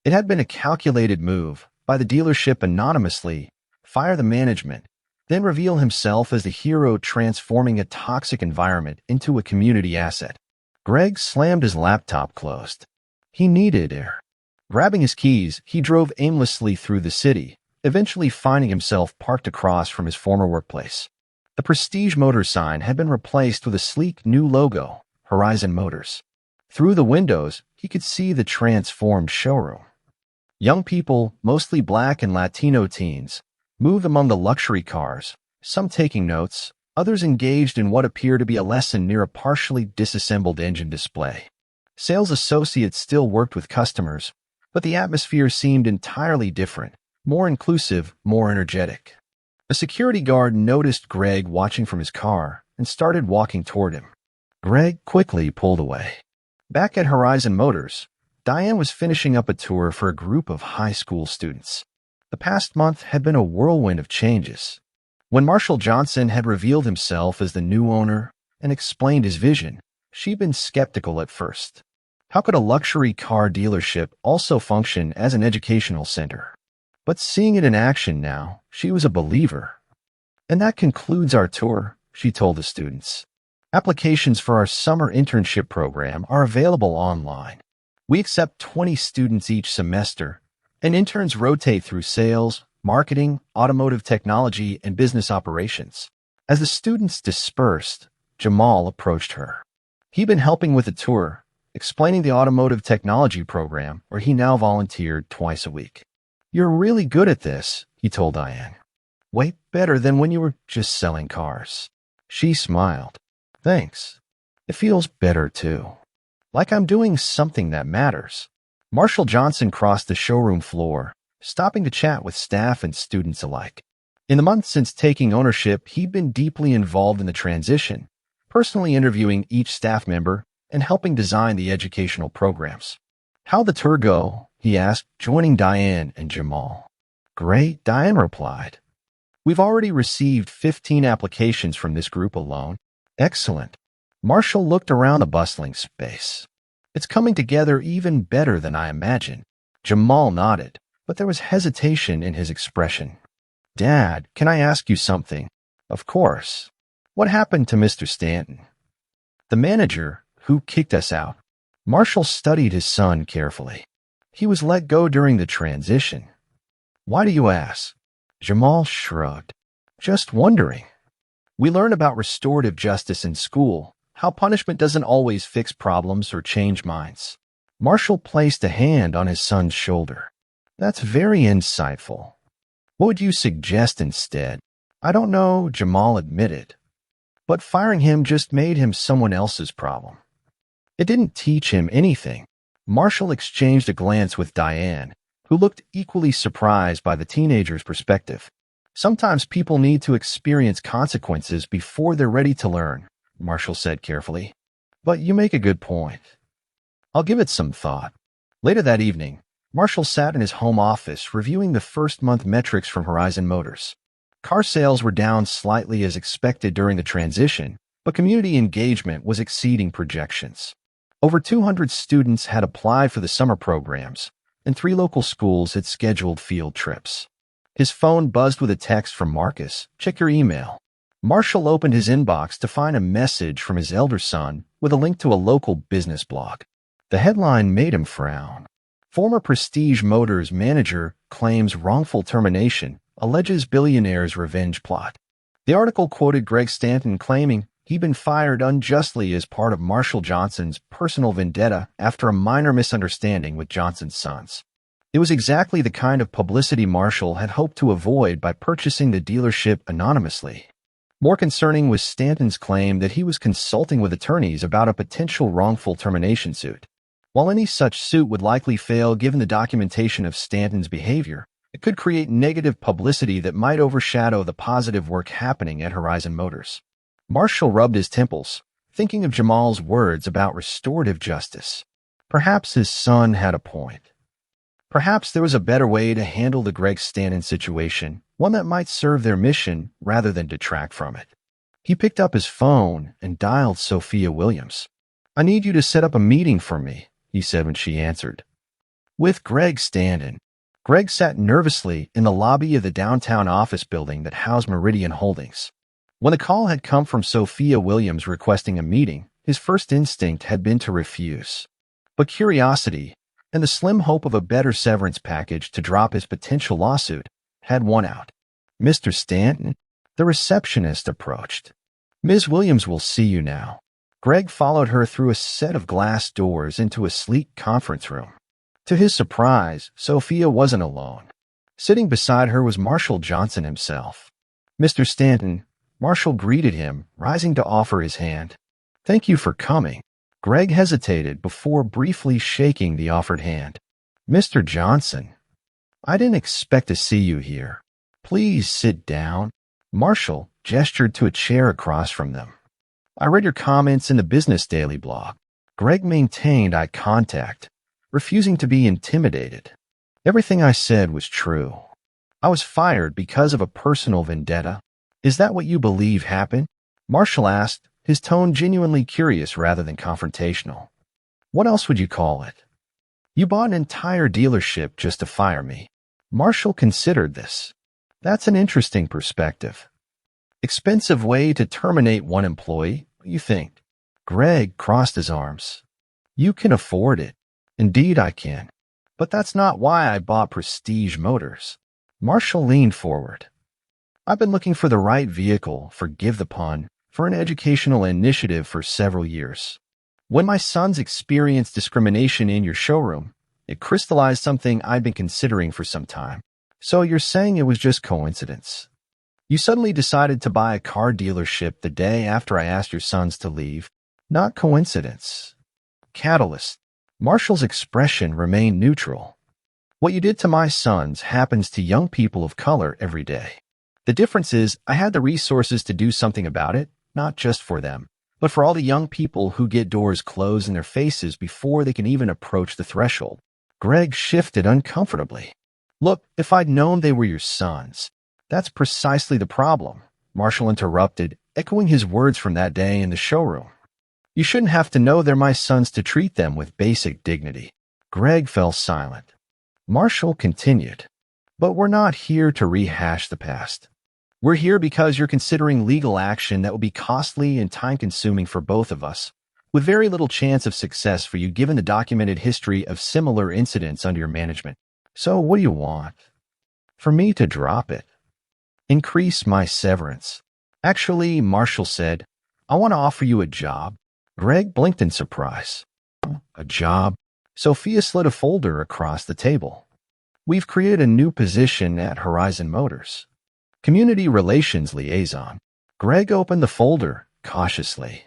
It had been a calculated move by the dealership anonymously, fire the management, then reveal himself as the hero transforming a toxic environment into a community asset. Greg slammed his laptop closed. He needed air. Grabbing his keys, he drove aimlessly through the city, eventually finding himself parked across from his former workplace. The Prestige Motors sign had been replaced with a sleek new logo, Horizon Motors. Through the windows, he could see the transformed showroom. Young people, mostly black and Latino teens, moved among the luxury cars, some taking notes, others engaged in what appeared to be a lesson near a partially disassembled engine display. Sales associates still worked with customers, but the atmosphere seemed entirely different, more inclusive, more energetic. A security guard noticed Greg watching from his car and started walking toward him. Greg quickly pulled away. Back at Horizon Motors, Diane was finishing up a tour for a group of high school students. The past month had been a whirlwind of changes. When Marshall Johnson had revealed himself as the new owner and explained his vision, she'd been skeptical at first. How could a luxury car dealership also function as an educational center? But seeing it in action now, she was a believer. And that concludes our tour, she told the students. Applications for our summer internship program are available online. We accept 20 students each semester, and interns rotate through sales, marketing, automotive technology, and business operations. As the students dispersed, Jamal approached her. He'd been helping with the tour, explaining the automotive technology program where he now volunteered twice a week. You're really good at this, he told Diane. Way better than when you were just selling cars. She smiled. Thanks. It feels better, too. Like I'm doing something that matters. Marshall Johnson crossed the showroom floor, stopping to chat with staff and students alike. In the months since taking ownership, he'd been deeply involved in the transition, personally interviewing each staff member and helping design the educational programs. How'd the tour go? He asked, joining Diane and Jamal. Great, Diane replied. We've already received 15 applications from this group alone. Excellent. Marshall looked around the bustling space. It's coming together even better than I imagined. Jamal nodded, but there was hesitation in his expression. Dad, can I ask you something? Of course. What happened to Mr. Stanton? The manager, who kicked us out. Marshall studied his son carefully. He was let go during the transition. Why do you ask? Jamal shrugged. Just wondering. We learn about restorative justice in school, how punishment doesn't always fix problems or change minds. Marshall placed a hand on his son's shoulder. That's very insightful. What would you suggest instead? I don't know, Jamal admitted. But firing him just made him someone else's problem. It didn't teach him anything. Marshall exchanged a glance with Diane, who looked equally surprised by the teenager's perspective. Sometimes people need to experience consequences before they're ready to learn, Marshall said carefully. But you make a good point. I'll give it some thought. Later that evening, Marshall sat in his home office reviewing the first-month metrics from Horizon Motors. Car sales were down slightly as expected during the transition, but community engagement was exceeding projections. Over 200 students had applied for the summer programs, and 3 local schools had scheduled field trips. His phone buzzed with a text from Marcus. Check your email. Marshall opened his inbox to find a message from his elder son with a link to a local business blog. The headline made him frown. Former Prestige Motors manager claims wrongful termination, alleges Billionaire's revenge plot. The article quoted Greg Stanton claiming he'd been fired unjustly as part of Marshall Johnson's personal vendetta after a minor misunderstanding with Johnson's sons. It was exactly the kind of publicity Marshall had hoped to avoid by purchasing the dealership anonymously. More concerning was Stanton's claim that he was consulting with attorneys about a potential wrongful termination suit. While any such suit would likely fail given the documentation of Stanton's behavior, it could create negative publicity that might overshadow the positive work happening at Horizon Motors. Marshall rubbed his temples, thinking of Jamal's words about restorative justice. Perhaps his son had a point. Perhaps there was a better way to handle the Greg Stanton situation, one that might serve their mission rather than detract from it. He picked up his phone and dialed Sophia Williams. I need you to set up a meeting for me, he said when she answered. With Greg Stanton. Greg sat nervously in the lobby of the downtown office building that housed Meridian Holdings. When the call had come from Sophia Williams requesting a meeting, his first instinct had been to refuse. But curiosity, and the slim hope of a better severance package to drop his potential lawsuit, had won out. Mr. Stanton, the receptionist approached. Ms. Williams will see you now. Greg followed her through a set of glass doors into a sleek conference room. To his surprise, Sophia wasn't alone. Sitting beside her was Marshall Johnson himself. "Mr. Stanton," Marshall greeted him, rising to offer his hand. "Thank you for coming." Greg hesitated before briefly shaking the offered hand. "Mr. Johnson, I didn't expect to see you here. Please sit down." Marshall gestured to a chair across from them. "I read your comments in the Business Daily blog." Greg maintained eye contact, refusing to be intimidated. "Everything I said was true. I was fired because of a personal vendetta." "Is that what you believe happened?" Marshall asked, his tone genuinely curious rather than confrontational. "What else would you call it?" "You bought an entire dealership just to fire me." Marshall considered this. "That's an interesting perspective. Expensive way to terminate one employee, what do you think?" Greg crossed his arms. "You can afford it." "Indeed I can. But that's not why I bought Prestige Motors." Marshall leaned forward. "I've been looking for the right vehicle, forgive the pun, for an educational initiative for several years. When my sons experienced discrimination in your showroom, it crystallized something I'd been considering for some time." "So you're saying it was just coincidence? You suddenly decided to buy a car dealership the day after I asked your sons to leave?" "Not coincidence. Catalyst." Marshall's expression remained neutral. "What you did to my sons happens to young people of color every day. The difference is I had the resources to do something about it, not just for them, but for all the young people who get doors closed in their faces before they can even approach the threshold." Greg shifted uncomfortably. "Look, if I'd known they were your sons." "That's precisely the problem," Marshall interrupted, echoing his words from that day in the showroom. "You shouldn't have to know they're my sons to treat them with basic dignity." Greg fell silent. Marshall continued, "But we're not here to rehash the past. We're here because you're considering legal action that will be costly and time-consuming for both of us, with very little chance of success for you given the documented history of similar incidents under your management. So what do you want? For me to drop it? Increase my severance?" "Actually," Marshall said, "I want to offer you a job." Greg blinked in surprise. "A job?" Sophia slid a folder across the table. "We've created a new position at Horizon Motors. Community Relations Liaison." Greg opened the folder cautiously.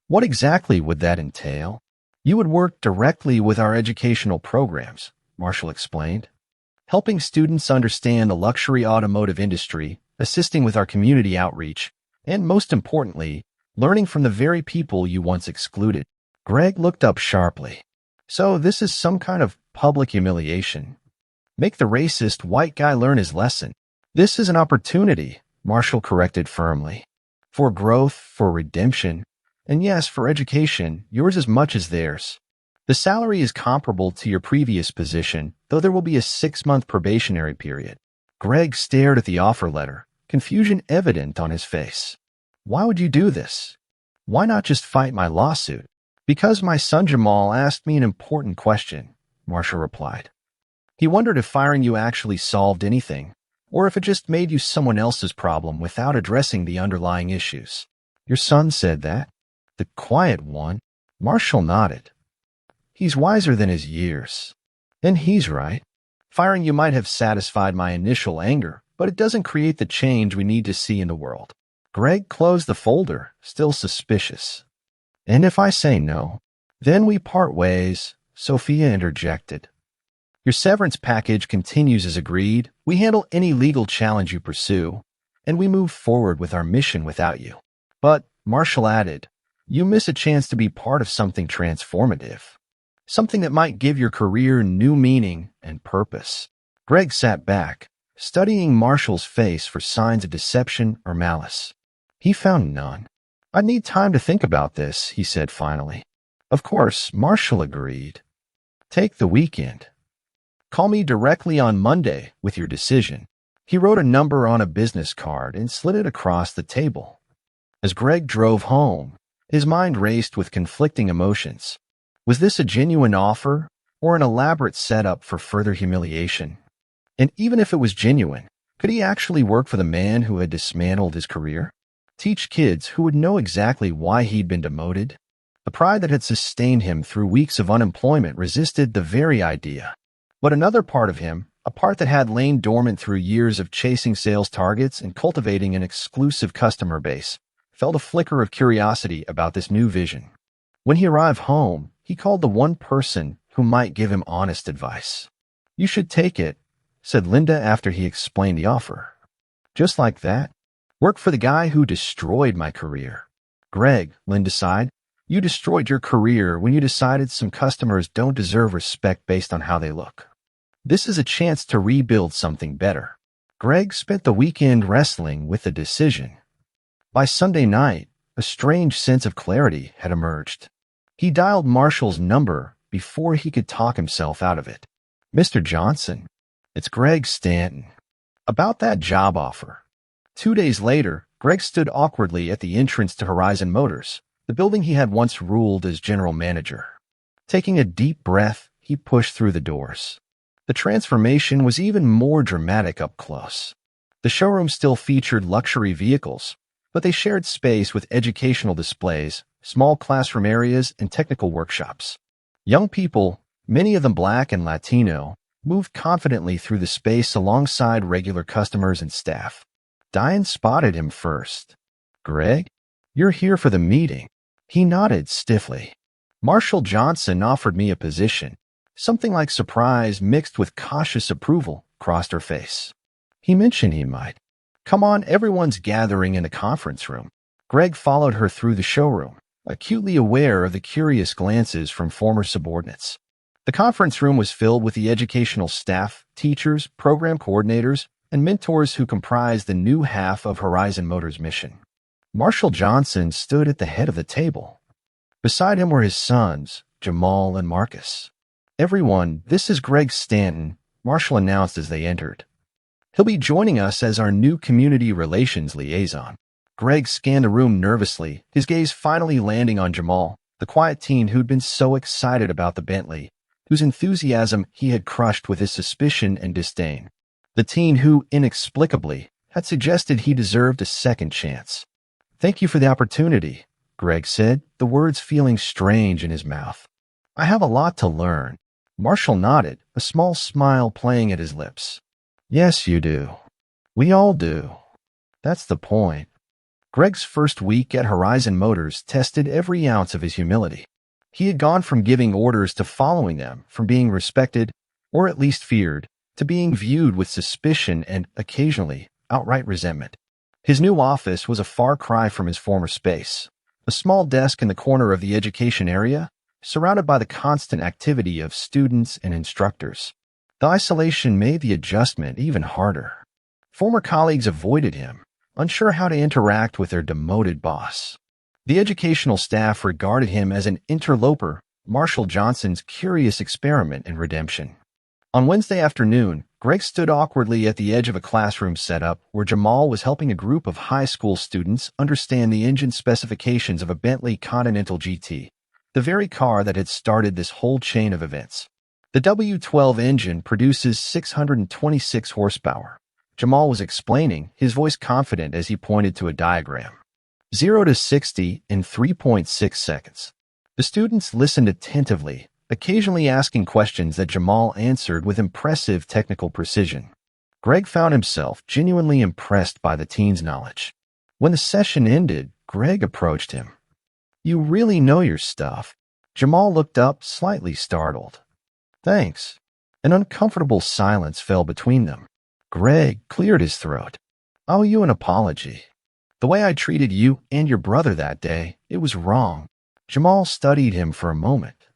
"What exactly would that entail?" "You would work directly with our educational programs," Marshall explained, "helping students understand the luxury automotive industry, assisting with our community outreach, and most importantly, learning from the very people you once excluded." Greg looked up sharply. "So this is some kind of public humiliation. Make the racist white guy learn his lesson." "This is an opportunity," Marshall corrected firmly. "For growth, for redemption, and yes, for education, yours as much as theirs. The salary is comparable to your previous position, though there will be a 6-month probationary period." Greg stared at the offer letter, confusion evident on his face. "Why would you do this? Why not just fight my lawsuit?" "Because my son Jamal asked me an important question," Marshall replied. "He wondered if firing you actually solved anything, or if it just made you someone else's problem without addressing the underlying issues." "Your son said that?" "The quiet one?" Marshall nodded. "He's wiser than his years. And he's right. Firing you might have satisfied my initial anger, but it doesn't create the change we need to see in the world." Greg closed the folder, still suspicious. "And if I say no?" "Then we part ways," Sophia interjected. "Your severance package continues as agreed. We handle any legal challenge you pursue, and we move forward with our mission without you." "But," Marshall added, "you miss a chance to be part of something transformative. Something that might give your career new meaning and purpose." Greg sat back, studying Marshall's face for signs of deception or malice. He found none. "I need time to think about this," he said finally. "Of course," Marshall agreed. "Take the weekend. Call me directly on Monday with your decision." He wrote a number on a business card and slid it across the table. As Greg drove home, his mind raced with conflicting emotions. Was this a genuine offer or an elaborate setup for further humiliation? And even if it was genuine, could he actually work for the man who had dismantled his career? Teach kids who would know exactly why he'd been demoted? The pride that had sustained him through weeks of unemployment resisted the very idea. But another part of him, a part that had lain dormant through years of chasing sales targets and cultivating an exclusive customer base, felt a flicker of curiosity about this new vision. When he arrived home, he called the one person who might give him honest advice. "You should take it," said Linda after he explained the offer. "Just like that? Work for the guy who destroyed my career." "Greg," Linda sighed, "you destroyed your career when you decided some customers don't deserve respect based on how they look. This is a chance to rebuild something better." Greg spent the weekend wrestling with the decision. By Sunday night, a strange sense of clarity had emerged. He dialed Marshall's number before he could talk himself out of it. "Mr. Johnson, it's Greg Stanton. About that job offer." 2 days later, Greg stood awkwardly at the entrance to Horizon Motors, the building he had once ruled as general manager. Taking a deep breath, he pushed through the doors. The transformation was even more dramatic up close. The showroom still featured luxury vehicles, but they shared space with educational displays, small classroom areas, and technical workshops. Young people, many of them Black and Latino, moved confidently through the space alongside regular customers and staff. Diane spotted him first. "Greg, you're here for the meeting." He nodded stiffly. "Marshall Johnson offered me a position." Something like surprise mixed with cautious approval crossed her face. "He mentioned he might. Come on, everyone's gathering in the conference room." Greg followed her through the showroom, acutely aware of the curious glances from former subordinates. The conference room was filled with the educational staff, teachers, program coordinators, and mentors who comprised the new half of Horizon Motors' mission. Marshall Johnson stood at the head of the table. Beside him were his sons, Jamal and Marcus. "Everyone, this is Greg Stanton," Marshall announced as they entered. "He'll be joining us as our new community relations liaison." Greg scanned the room nervously, his gaze finally landing on Jamal, the quiet teen who'd been so excited about the Bentley, whose enthusiasm he had crushed with his suspicion and disdain. The teen who, inexplicably, had suggested he deserved a second chance. "Thank you for the opportunity," Greg said, the words feeling strange in his mouth. "I have a lot to learn." Marshall nodded, a small smile playing at his lips. "Yes, you do. We all do. That's the point." Greg's first week at Horizon Motors tested every ounce of his humility. He had gone from giving orders to following them, from being respected, or at least feared, to being viewed with suspicion and, occasionally, outright resentment. His new office was a far cry from his former space, a small desk in the corner of the education area, surrounded by the constant activity of students and instructors. The isolation made the adjustment even harder. Former colleagues avoided him, unsure how to interact with their demoted boss. The educational staff regarded him as an interloper, Marshall Johnson's curious experiment in redemption. On Wednesday afternoon, Greg stood awkwardly at the edge of a classroom setup where Jamal was helping a group of high school students understand the engine specifications of a Bentley Continental GT, the very car that had started this whole chain of events. The W12 engine produces 626 horsepower. Jamal was explaining, his voice confident as he pointed to a diagram. 0 to 60 in 3.6 seconds. The students listened attentively, occasionally asking questions that Jamal answered with impressive technical precision. Greg found himself genuinely impressed by the teen's knowledge. When the session ended, Greg approached him. "You really know your stuff." Jamal looked up, slightly startled. "Thanks." An uncomfortable silence fell between them. Greg cleared his throat. "I owe you an apology. The way I treated you and your brother that day, it was wrong." Jamal studied him for a moment.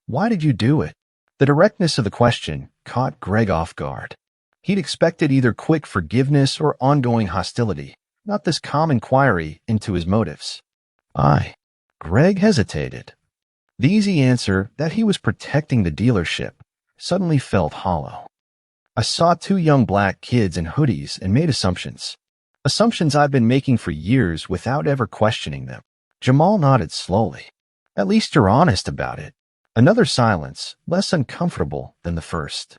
"Why did you do it?" The directness of the question caught Greg off guard. He'd expected either quick forgiveness or ongoing hostility, not this calm inquiry into his motives. Greg hesitated. The easy answer that he was protecting the dealership suddenly felt hollow. "I saw two young black kids in hoodies and made assumptions. Assumptions I've been making for years without ever questioning them." Jamal nodded slowly. "At least you're honest about it." Another silence, less uncomfortable than the first.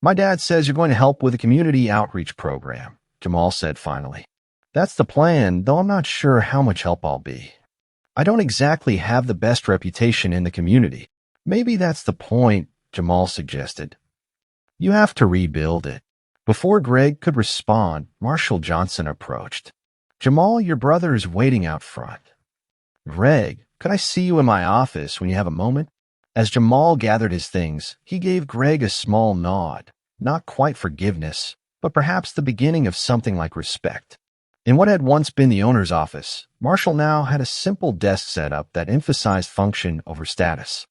"My dad says you're going to help with a community outreach program," Jamal said finally. "That's the plan, though I'm not sure how much help I'll be. I don't exactly have the best reputation in the community." "Maybe that's the point," Jamal suggested. You have to rebuild it. Before Greg could respond, Marshall Johnson approached. Jamal, your brother is waiting out front. Greg, could I see you in my office when you have a moment? As Jamal gathered his things, he gave Greg a small nod, not quite forgiveness, but perhaps the beginning of something like respect. In what had once been the owner's office, Marshall now had a simple desk setup that emphasized function over status.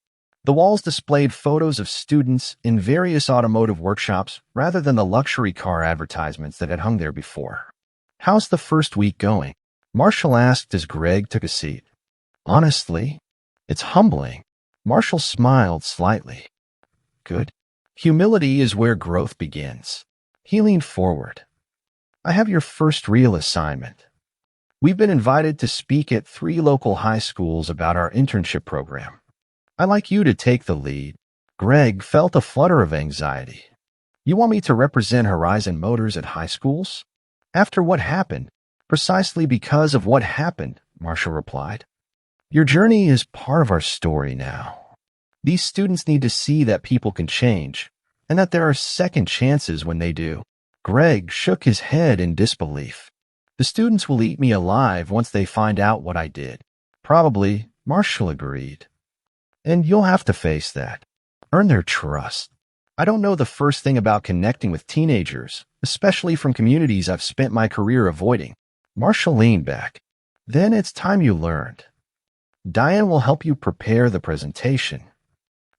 The walls displayed photos of students in various automotive workshops rather than the luxury car advertisements that had hung there before. How's the first week going? Marshall asked as Greg took a seat. Honestly, it's humbling. Marshall smiled slightly. Good. Humility is where growth begins. He leaned forward. I have your first real assignment. We've been invited to speak at 3 local high schools about our internship program. I'd like you to take the lead. Greg felt a flutter of anxiety. You want me to represent Horizon Motors at high schools? After what happened? Precisely because of what happened, Marshall replied. Your journey is part of our story now. These students need to see that people can change, and that there are second chances when they do. Greg shook his head in disbelief. The students will eat me alive once they find out what I did. Probably, Marshall agreed. And you'll have to face that. Earn their trust. I don't know the first thing about connecting with teenagers, especially from communities I've spent my career avoiding. Marshall leaned back. Then it's time you learned. Diane will help you prepare the presentation.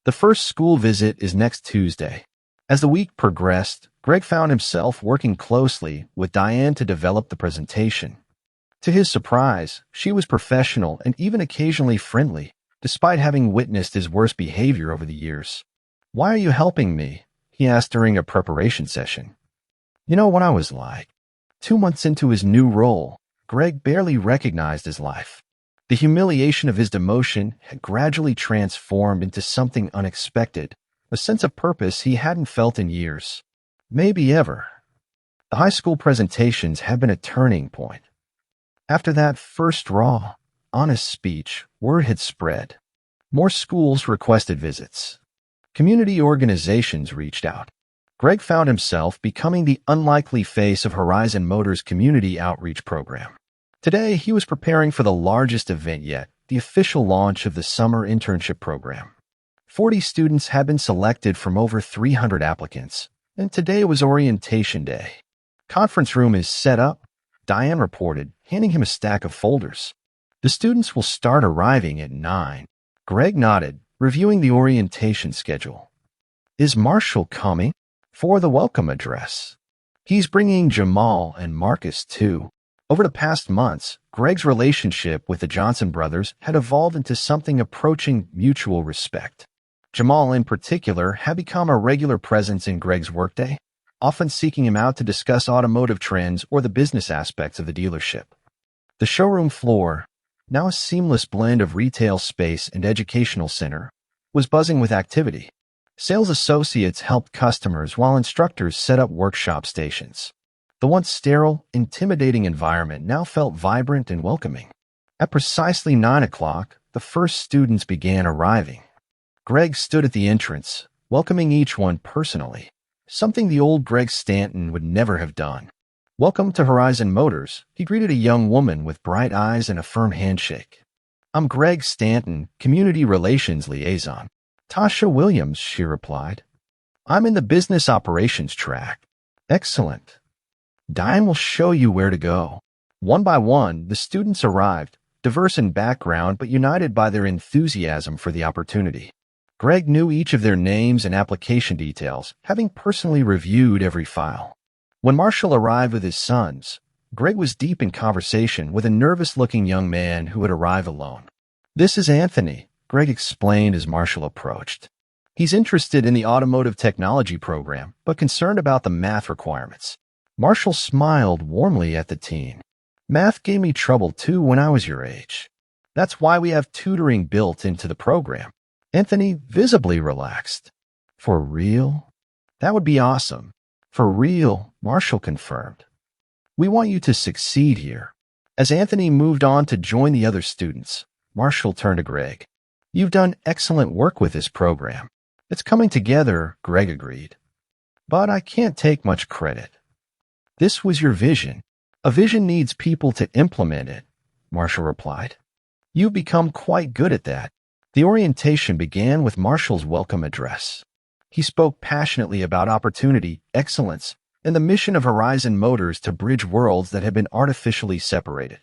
The first school visit is next Tuesday. As the week progressed, Greg found himself working closely with Diane to develop the presentation. To his surprise, she was professional and even occasionally friendly, despite having witnessed his worst behavior over the years. Why are you helping me? He asked during a preparation session. You know what I was like. 2 months into his new role, Greg barely recognized his life. The humiliation of his demotion had gradually transformed into something unexpected, a sense of purpose he hadn't felt in years. Maybe ever. The high school presentations had been a turning point. After that first raw, honest speech, word had spread. More schools requested visits. Community organizations reached out. Greg found himself becoming the unlikely face of Horizon Motors' community outreach program. Today, he was preparing for the largest event yet, the official launch of the summer internship program. 40 students had been selected from over 300 applicants, and today was orientation day. Conference room is set up, Diane reported, handing him a stack of folders. The students will start arriving at 9. Greg nodded, reviewing the orientation schedule. Is Marshall coming? For the welcome address. He's bringing Jamal and Marcus too. Over the past months, Greg's relationship with the Johnson brothers had evolved into something approaching mutual respect. Jamal, in particular, had become a regular presence in Greg's workday, often seeking him out to discuss automotive trends or the business aspects of the dealership. The showroom floor, now a seamless blend of retail space and educational center, was buzzing with activity. Sales associates helped customers while instructors set up workshop stations. The once sterile, intimidating environment now felt vibrant and welcoming. At precisely 9 o'clock, the first students began arriving. Greg stood at the entrance, welcoming each one personally, something the old Greg Stanton would never have done. Welcome to Horizon Motors, he greeted a young woman with bright eyes and a firm handshake. I'm Greg Stanton, Community Relations Liaison. Tasha Williams, she replied. I'm in the business operations track. Excellent. Diane will show you where to go. One by one, the students arrived, diverse in background but united by their enthusiasm for the opportunity. Greg knew each of their names and application details, having personally reviewed every file. When Marshall arrived with his sons, Greg was deep in conversation with a nervous-looking young man who had arrived alone. This is Anthony, Greg explained as Marshall approached. He's interested in the automotive technology program, but concerned about the math requirements. Marshall smiled warmly at the teen. Math gave me trouble too when I was your age. That's why we have tutoring built into the program. Anthony visibly relaxed. For real? That would be awesome. For real, Marshall confirmed. We want you to succeed here. As Anthony moved on to join the other students, Marshall turned to Greg. You've done excellent work with this program. It's coming together, Greg agreed. but I can't take much credit. This was your vision. A vision needs people to implement it, Marshall replied. You've become quite good at that. The orientation began with Marshall's welcome address. He spoke passionately about opportunity, excellence, and the mission of Horizon Motors to bridge worlds that had been artificially separated.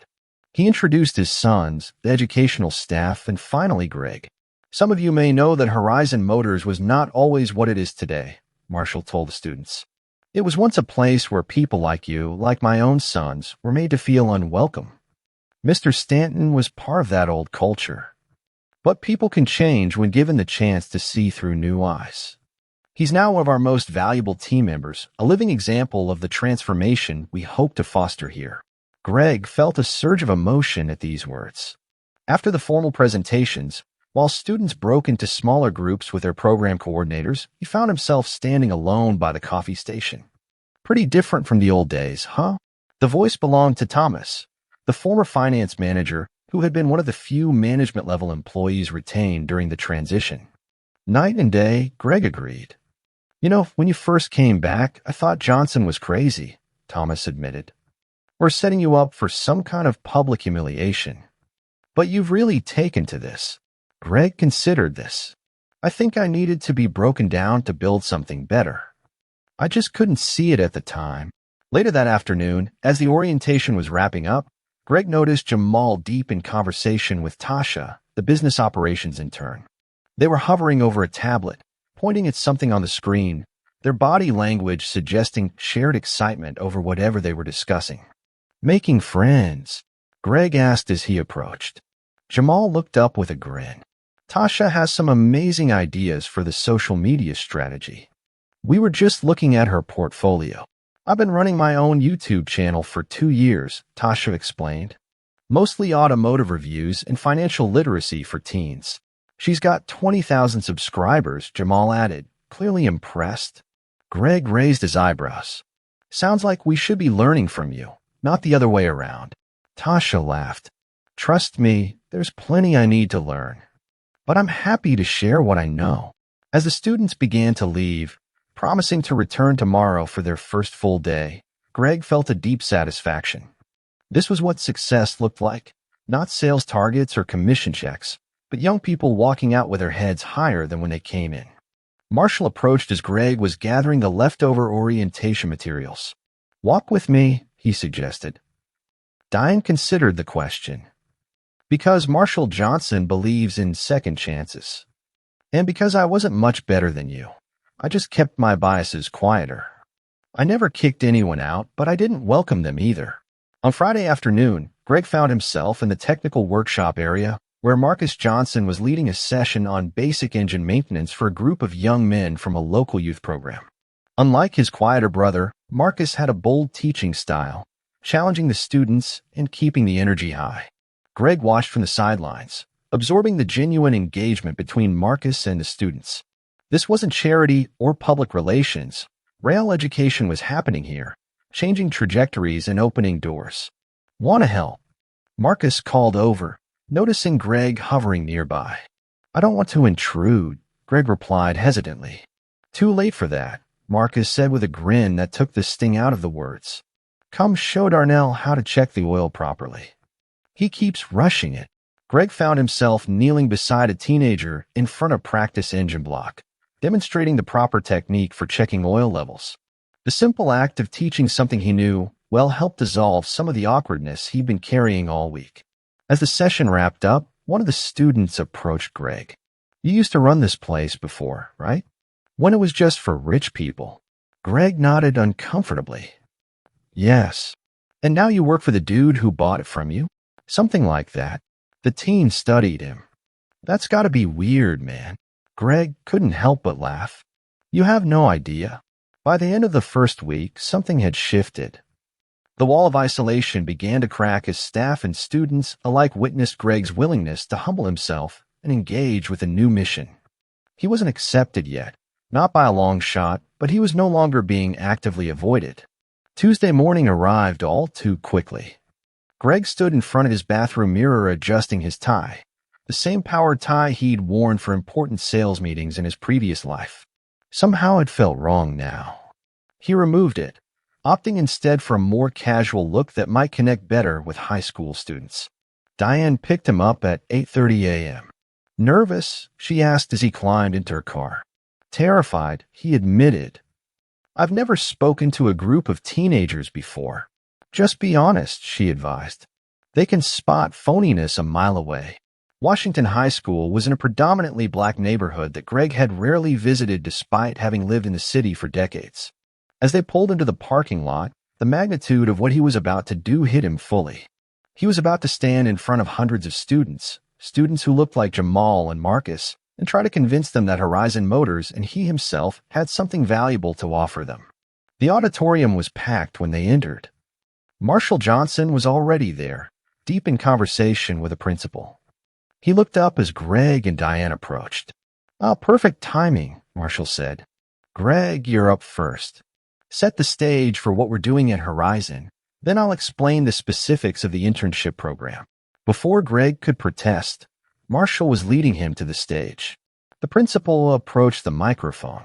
He introduced his sons, the educational staff, and finally Greg. Some of you may know that Horizon Motors was not always what it is today, Marshall told the students. It was once a place where people like you, like my own sons, were made to feel unwelcome. Mr. Stanton was part of that old culture. But people can change when given the chance to see through new eyes. He's now one of our most valuable team members, a living example of the transformation we hope to foster here. Greg felt a surge of emotion at these words. After the formal presentations, while students broke into smaller groups with their program coordinators, he found himself standing alone by the coffee station. Pretty different from the old days, huh? The voice belonged to Thomas, the former finance manager who had been one of the few management-level employees retained during the transition. Night and day, Greg agreed. You know, when you first came back, I thought Johnson was crazy, Thomas admitted. We're setting you up for some kind of public humiliation. But you've really taken to this. Greg considered this. I think I needed to be broken down to build something better. I just couldn't see it at the time. Later that afternoon, as the orientation was wrapping up, Greg noticed Jamal deep in conversation with Tasha, the business operations intern. They were hovering over a tablet, pointing at something on the screen, their body language suggesting shared excitement over whatever they were discussing. Making friends, Greg asked as he approached. Jamal looked up with a grin. Tasha has some amazing ideas for the social media strategy. We were just looking at her portfolio. I've been running my own YouTube channel for 2 years, Tasha explained. Mostly automotive reviews and financial literacy for teens. She's got 20,000 subscribers, Jamal added, clearly impressed. Greg raised his eyebrows. Sounds like we should be learning from you, not the other way around. Tasha laughed. Trust me, there's plenty I need to learn. But I'm happy to share what I know. As the students began to leave, promising to return tomorrow for their first full day, Greg felt a deep satisfaction. This was what success looked like, not sales targets or commission checks, but young people walking out with their heads higher than when they came in. Marshall approached as Greg was gathering the leftover orientation materials. Walk with me, he suggested. Diane considered the question. Because Marshall Johnson believes in second chances. And because I wasn't much better than you. I just kept my biases quieter. I never kicked anyone out, but I didn't welcome them either. On Friday afternoon, Greg found himself in the technical workshop area where Marcus Johnson was leading a session on basic engine maintenance for a group of young men from a local youth program. Unlike his quieter brother, Marcus had a bold teaching style, challenging the students and keeping the energy high. Greg watched from the sidelines, absorbing the genuine engagement between Marcus and the students. This wasn't charity or public relations. Real education was happening here, changing trajectories and opening doors. Want to help? Marcus called over, noticing Greg hovering nearby. I don't want to intrude, Greg replied hesitantly. Too late for that, Marcus said with a grin that took the sting out of the words. Come show Darnell how to check the oil properly. He keeps rushing it. Greg found himself kneeling beside a teenager in front of practice engine block, demonstrating the proper technique for checking oil levels. The simple act of teaching something he knew well helped dissolve some of the awkwardness he'd been carrying all week. As the session wrapped up, one of the students approached Greg. You used to run this place before, right? When it was just for rich people. Greg nodded uncomfortably. Yes. And now you work for the dude who bought it from you? Something like that. The teen studied him. That's gotta be weird, man. Greg couldn't help but laugh. You have no idea. By the end of the first week, something had shifted. The wall of isolation began to crack as staff and students alike witnessed Greg's willingness to humble himself and engage with a new mission. He wasn't accepted yet, not by a long shot, but he was no longer being actively avoided. Tuesday morning arrived all too quickly. Greg stood in front of his bathroom mirror adjusting his tie, the same powered tie he'd worn for important sales meetings in his previous life. Somehow it felt wrong now. He removed it, opting instead for a more casual look that might connect better with high school students. Diane picked him up at 8:30 a.m. Nervous, she asked as he climbed into her car. Terrified, he admitted, "I've never spoken to a group of teenagers before." "Just be honest," she advised. "They can spot phoniness a mile away." Washington High School was in a predominantly black neighborhood that Greg had rarely visited despite having lived in the city for decades. As they pulled into the parking lot, the magnitude of what he was about to do hit him fully. He was about to stand in front of hundreds of students who looked like Jamal and Marcus, and try to convince them that Horizon Motors and he himself had something valuable to offer them. The auditorium was packed when they entered. Marshall Johnson was already there, deep in conversation with a principal. He looked up as Greg and Diane approached. Perfect timing," Marshall said. "Greg, you're up first. Set the stage for what we're doing at Horizon, then I'll explain the specifics of the internship program." Before Greg could protest, Marshall was leading him to the stage. The principal approached the microphone.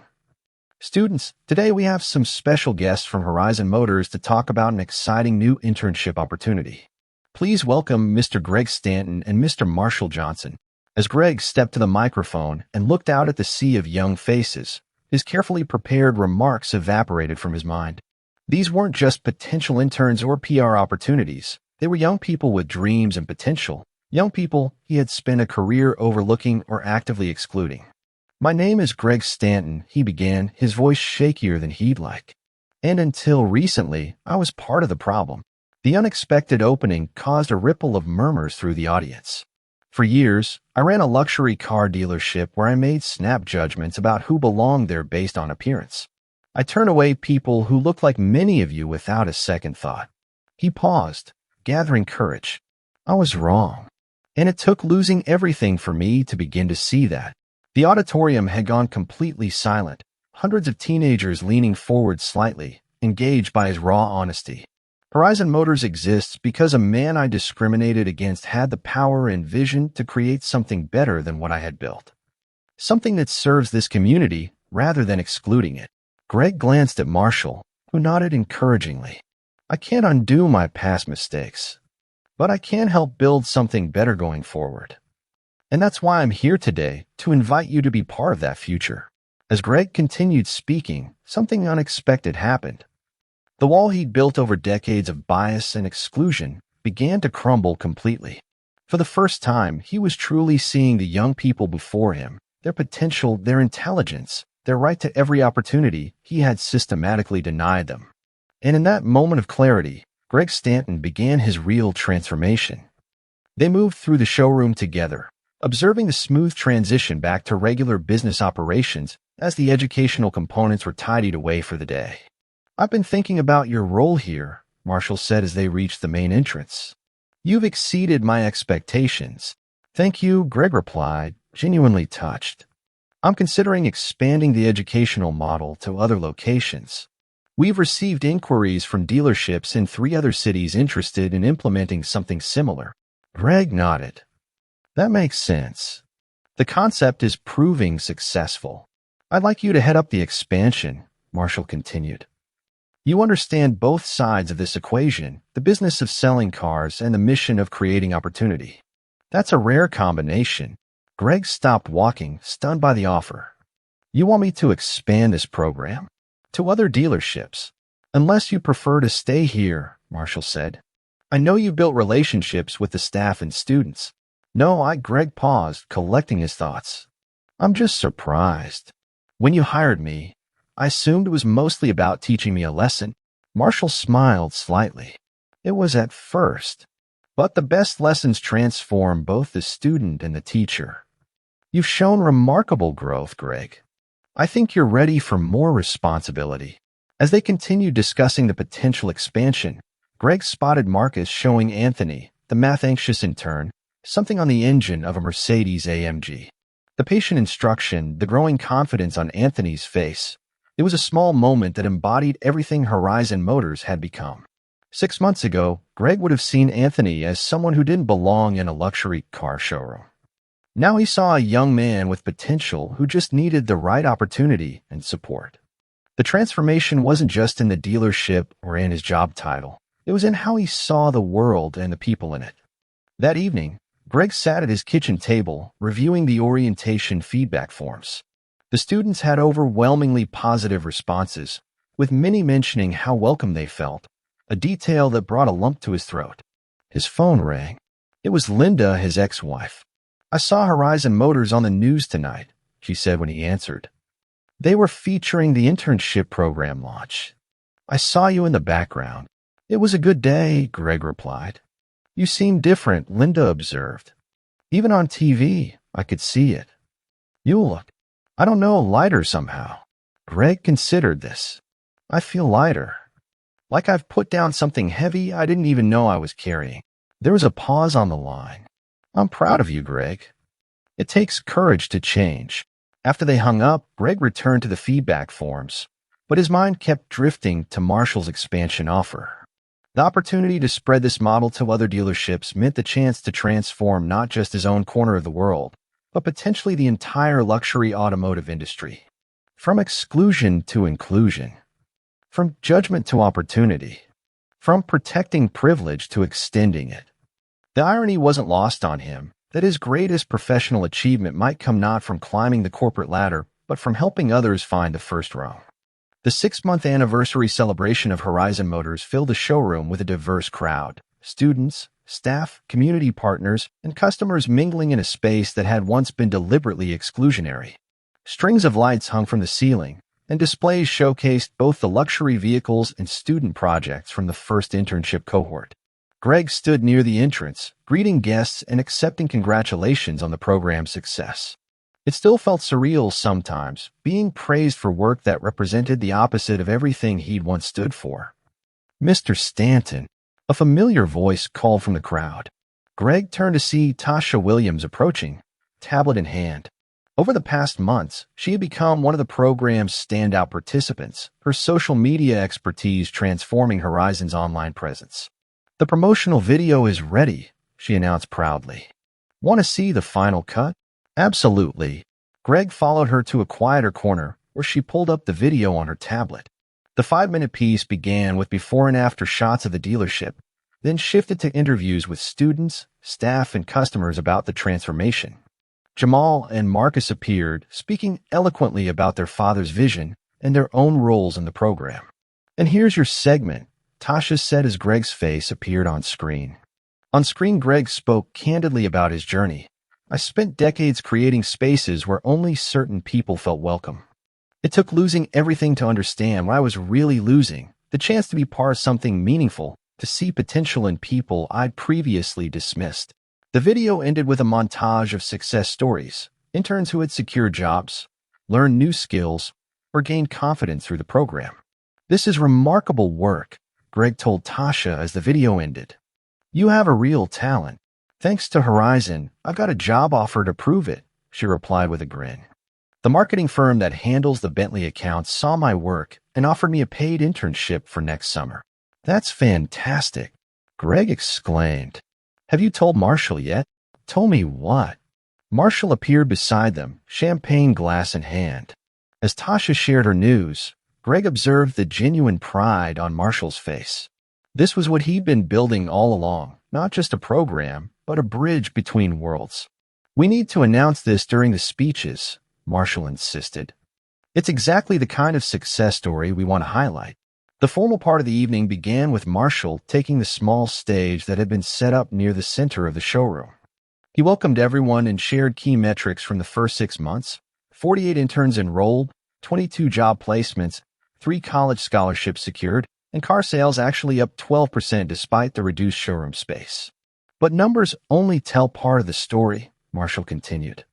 "Students, today we have some special guests from Horizon Motors to talk about an exciting new internship opportunity. Please welcome Mr. Greg Stanton and Mr. Marshall Johnson." As Greg stepped to the microphone and looked out at the sea of young faces, his carefully prepared remarks evaporated from his mind. These weren't just potential interns or PR opportunities. They were young people with dreams and potential, young people he had spent a career overlooking or actively excluding. "My name is Greg Stanton," he began, his voice shakier than he'd like. "And until recently, I was part of the problem." The unexpected opening caused a ripple of murmurs through the audience. "For years, I ran a luxury car dealership where I made snap judgments about who belonged there based on appearance. I turned away people who looked like many of you without a second thought." He paused, gathering courage. "I was wrong. And it took losing everything for me to begin to see that." The auditorium had gone completely silent, hundreds of teenagers leaning forward slightly, engaged by his raw honesty. "Horizon Motors exists because a man I discriminated against had the power and vision to create something better than what I had built. Something that serves this community rather than excluding it." Greg glanced at Marshall, who nodded encouragingly. "I can't undo my past mistakes, but I can help build something better going forward. And that's why I'm here today, to invite you to be part of that future." As Greg continued speaking, something unexpected happened. The wall he'd built over decades of bias and exclusion began to crumble completely. For the first time, he was truly seeing the young people before him, their potential, their intelligence, their right to every opportunity he had systematically denied them. And in that moment of clarity, Greg Stanton began his real transformation. They moved through the showroom together, observing the smooth transition back to regular business operations as the educational components were tidied away for the day. "I've been thinking about your role here," Marshall said as they reached the main entrance. "You've exceeded my expectations." "Thank you," Greg replied, genuinely touched. "I'm considering expanding the educational model to other locations. We've received inquiries from dealerships in 3 other cities interested in implementing something similar." Greg nodded. "That makes sense. The concept is proving successful. I'd like you to head up the expansion," Marshall continued. "You understand both sides of this equation, the business of selling cars and the mission of creating opportunity. That's a rare combination." Greg stopped walking, stunned by the offer. "You want me to expand this program to other dealerships?" "Unless you prefer to stay here," Marshall said. "I know you built relationships with the staff and students." Greg paused, collecting his thoughts. "I'm just surprised. When you hired me, I assumed it was mostly about teaching me a lesson." Marshall smiled slightly. "It was at first, but the best lessons transform both the student and the teacher. You've shown remarkable growth, Greg. I think you're ready for more responsibility." As they continued discussing the potential expansion, Greg spotted Marcus showing Anthony, the math-anxious intern, something on the engine of a Mercedes AMG. The patient instruction, the growing confidence on Anthony's face. It was a small moment that embodied everything Horizon Motors had become. 6 months ago, Greg would have seen Anthony as someone who didn't belong in a luxury car showroom. Now he saw a young man with potential who just needed the right opportunity and support. The transformation wasn't just in the dealership or in his job title. It was in how he saw the world and the people in it. That evening, Greg sat at his kitchen table, reviewing the orientation feedback forms. The students had overwhelmingly positive responses, with many mentioning how welcome they felt, a detail that brought a lump to his throat. His phone rang. It was Linda, his ex-wife. "I saw Horizon Motors on the news tonight," she said when he answered. "They were featuring the internship program launch. I saw you in the background." "It was a good day," Greg replied. "You seem different," Linda observed. "Even on TV, I could see it. You look, I don't know, lighter somehow." Greg considered this. "I feel lighter. Like I've put down something heavy I didn't even know I was carrying." There was a pause on the line. "I'm proud of you, Greg. It takes courage to change." After they hung up, Greg returned to the feedback forms, but his mind kept drifting to Marshall's expansion offer. The opportunity to spread this model to other dealerships meant the chance to transform not just his own corner of the world, but potentially the entire luxury automotive industry. From exclusion to inclusion. From judgment to opportunity. From protecting privilege to extending it. The irony wasn't lost on him that his greatest professional achievement might come not from climbing the corporate ladder, but from helping others find the first rung. The 6-month anniversary celebration of Horizon Motors filled the showroom with a diverse crowd: students, staff, community partners, and customers mingling in a space that had once been deliberately exclusionary. Strings of lights hung from the ceiling, and displays showcased both the luxury vehicles and student projects from the first internship cohort. Greg stood near the entrance, greeting guests and accepting congratulations on the program's success. It still felt surreal sometimes, being praised for work that represented the opposite of everything he'd once stood for. "Mr. Stanton," a familiar voice called from the crowd. Greg turned to see Tasha Williams approaching, tablet in hand. Over the past months, she had become one of the program's standout participants, her social media expertise transforming Horizon's online presence. "The promotional video is ready," she announced proudly. "Want to see the final cut?" "Absolutely." Greg followed her to a quieter corner where she pulled up the video on her tablet. The 5-minute piece began with before and after shots of the dealership, then shifted to interviews with students, staff, and customers about the transformation. Jamal and Marcus appeared, speaking eloquently about their father's vision and their own roles in the program. "And here's your segment," Tasha said as Greg's face appeared on screen. On screen, Greg spoke candidly about his journey. "I spent decades creating spaces where only certain people felt welcome. It took losing everything to understand what I was really losing, the chance to be part of something meaningful, to see potential in people I'd previously dismissed." The video ended with a montage of success stories, interns who had secured jobs, learned new skills, or gained confidence through the program. "This is remarkable work," Greg told Tasha as the video ended. "You have a real talent. Thanks to Horizon, I've got a job offer to prove it," she replied with a grin. "The marketing firm that handles the Bentley accounts saw my work and offered me a paid internship for next summer." "That's fantastic," Greg exclaimed. "Have you told Marshall yet?" "Told me what?" Marshall appeared beside them, champagne glass in hand. As Tasha shared her news, Greg observed the genuine pride on Marshall's face. This was what he'd been building all along, not just a program, but a bridge between worlds. "We need to announce this during the speeches," Marshall insisted. "It's exactly the kind of success story we want to highlight." The formal part of the evening began with Marshall taking the small stage that had been set up near the center of the showroom. He welcomed everyone and shared key metrics from the first 6 months: 48 interns enrolled, 22 job placements, 3 college scholarships secured, and car sales actually up 12% despite the reduced showroom space. "But numbers only tell part of the story," Marshall continued.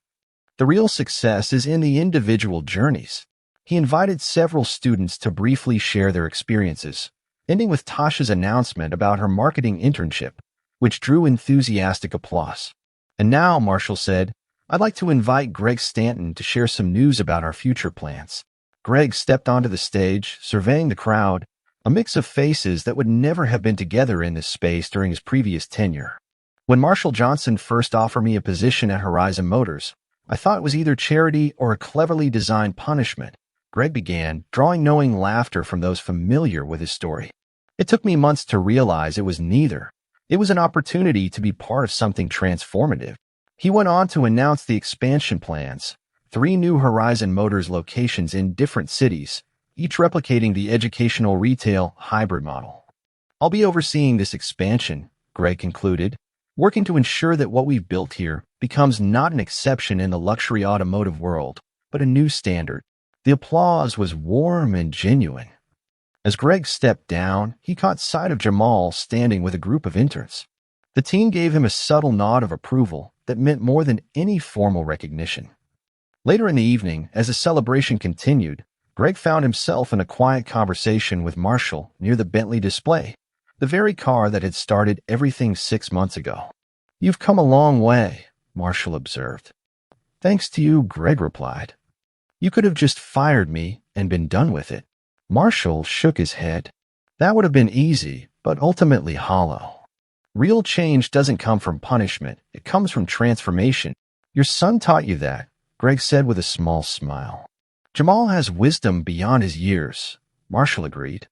"The real success is in the individual journeys." He invited several students to briefly share their experiences, ending with Tasha's announcement about her marketing internship, which drew enthusiastic applause. "And now," Marshall said, "I'd like to invite Greg Stanton to share some news about our future plans." Greg stepped onto the stage, surveying the crowd, a mix of faces that would never have been together in this space during his previous tenure. "When Marshall Johnson first offered me a position at Horizon Motors, I thought it was either charity or a cleverly designed punishment," Greg began, drawing knowing laughter from those familiar with his story. It took me months to realize it was neither. It was an opportunity to be part of something transformative. He went on to announce the expansion plans, 3 new Horizon Motors locations in different cities, each replicating the educational retail hybrid model. I'll be overseeing this expansion, Greg concluded, working to ensure that what we've built here becomes not an exception in the luxury automotive world, but a new standard. The applause was warm and genuine. As Greg stepped down, he caught sight of Jamal standing with a group of interns. The team gave him a subtle nod of approval that meant more than any formal recognition. Later in the evening, as the celebration continued, Greg found himself in a quiet conversation with Marshall near the Bentley display, the very car that had started everything 6 months ago. "You've come a long way," Marshall observed. "Thanks to you," Greg replied. "You could have just fired me and been done with it." Marshall shook his head. "That would have been easy, but ultimately hollow. Real change doesn't come from punishment. It comes from transformation. Your son taught you that," Greg said with a small smile. "Jamal has wisdom beyond his years," Marshall agreed.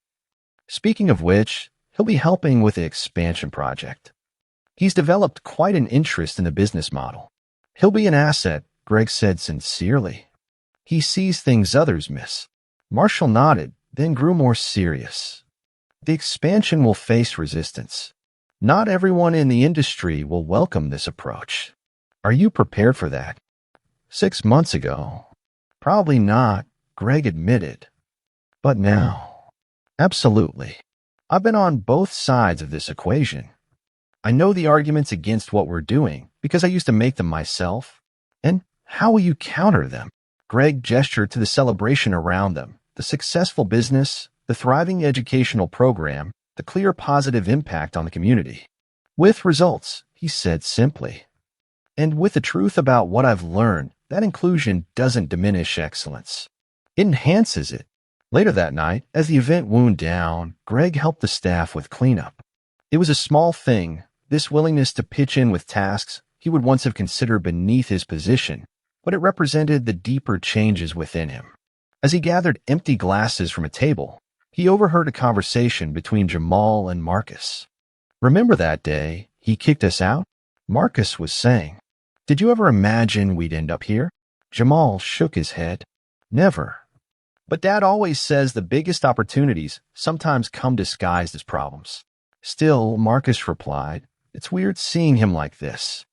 "Speaking of which, he'll be helping with the expansion project. He's developed quite an interest in the business model. He'll be an asset," Greg said sincerely. "He sees things others miss." Marshall nodded, then grew more serious. "The expansion will face resistance. Not everyone in the industry will welcome this approach. Are you prepared for that?" 6 months ago, probably not, Greg admitted. But now, absolutely. I've been on both sides of this equation. I know the arguments against what we're doing because I used to make them myself. And how will you counter them? Greg gestured to the celebration around them, the successful business, the thriving educational program, the clear positive impact on the community. "With results," he said simply. "And with the truth about what I've learned, that inclusion doesn't diminish excellence. It enhances it." Later that night, as the event wound down, Greg helped the staff with cleanup. It was a small thing, this willingness to pitch in with tasks he would once have considered beneath his position, but it represented the deeper changes within him. As he gathered empty glasses from a table, he overheard a conversation between Jamal and Marcus. "Remember that day he kicked us out?" Marcus was saying. "Did you ever imagine we'd end up here?" Jamal shook his head. "Never. But Dad always says the biggest opportunities sometimes come disguised as problems." Still, Marcus replied, "It's weird seeing him like this.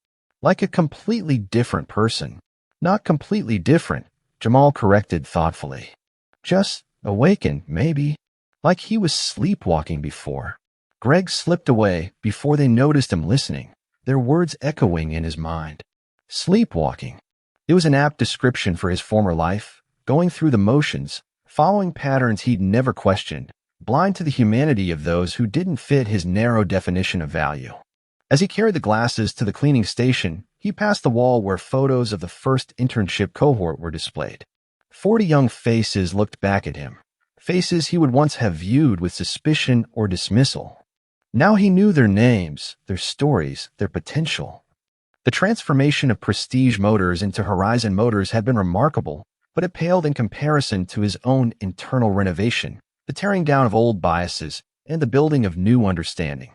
Like a completely different person." "Not completely different," Jamal corrected thoughtfully. "Just awakened, maybe. Like he was sleepwalking before." Greg slipped away before they noticed him listening, their words echoing in his mind. Sleepwalking. It was an apt description for his former life, going through the motions, following patterns he'd never questioned, blind to the humanity of those who didn't fit his narrow definition of value. As he carried the glasses to the cleaning station, he passed the wall where photos of the first internship cohort were displayed. 40 young faces looked back at him, faces he would once have viewed with suspicion or dismissal. Now he knew their names, their stories, their potential. The transformation of Prestige Motors into Horizon Motors had been remarkable, but it paled in comparison to his own internal renovation, the tearing down of old biases, and the building of new understanding.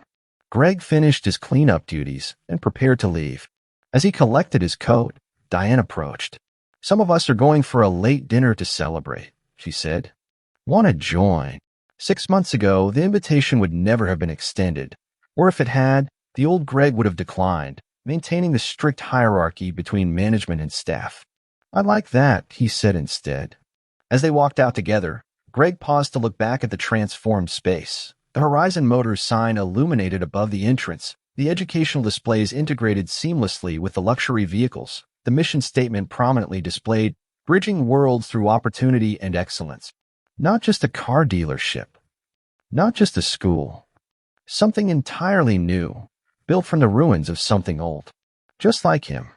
Greg finished his cleanup duties and prepared to leave. As he collected his coat, Diane approached. "Some of us are going for a late dinner to celebrate," she said. "Want to join?" 6 months ago, the invitation would never have been extended, or if it had, the old Greg would have declined, maintaining the strict hierarchy between management and staff. "I like that," he said instead. As they walked out together, Greg paused to look back at the transformed space. The Horizon Motors sign illuminated above the entrance, the educational displays integrated seamlessly with the luxury vehicles, the mission statement prominently displayed, bridging worlds through opportunity and excellence. Not just a car dealership, not just a school, something entirely new, built from the ruins of something old, just like him.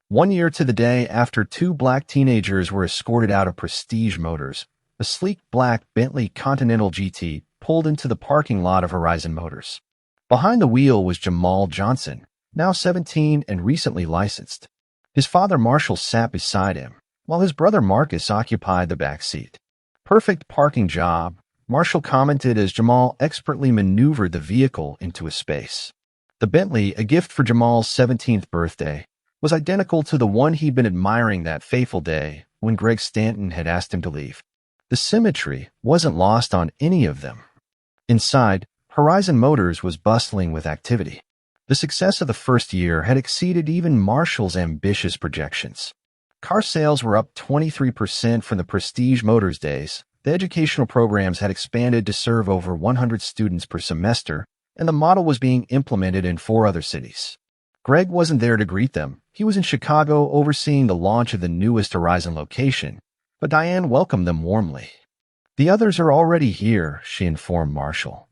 1 year to the day after 2 black teenagers were escorted out of Prestige Motors, a sleek black Bentley Continental GT pulled into the parking lot of Horizon Motors. Behind the wheel was Jamal Johnson, now 17 and recently licensed. His father Marshall sat beside him, while his brother Marcus occupied the back seat. Perfect parking job, Marshall commented as Jamal expertly maneuvered the vehicle into a space. The Bentley, a gift for Jamal's 17th birthday, was identical to the one he'd been admiring that fateful day when Greg Stanton had asked him to leave. The symmetry wasn't lost on any of them. Inside, Horizon Motors was bustling with activity. The success of the first year had exceeded even Marshall's ambitious projections. Car sales were up 23% from the Prestige Motors days. The educational programs had expanded to serve over 100 students per semester, and the model was being implemented in 4 other cities. Greg wasn't there to greet them. He was in Chicago overseeing the launch of the newest Horizon location, but Diane welcomed them warmly. "The others are already here," she informed Marshall.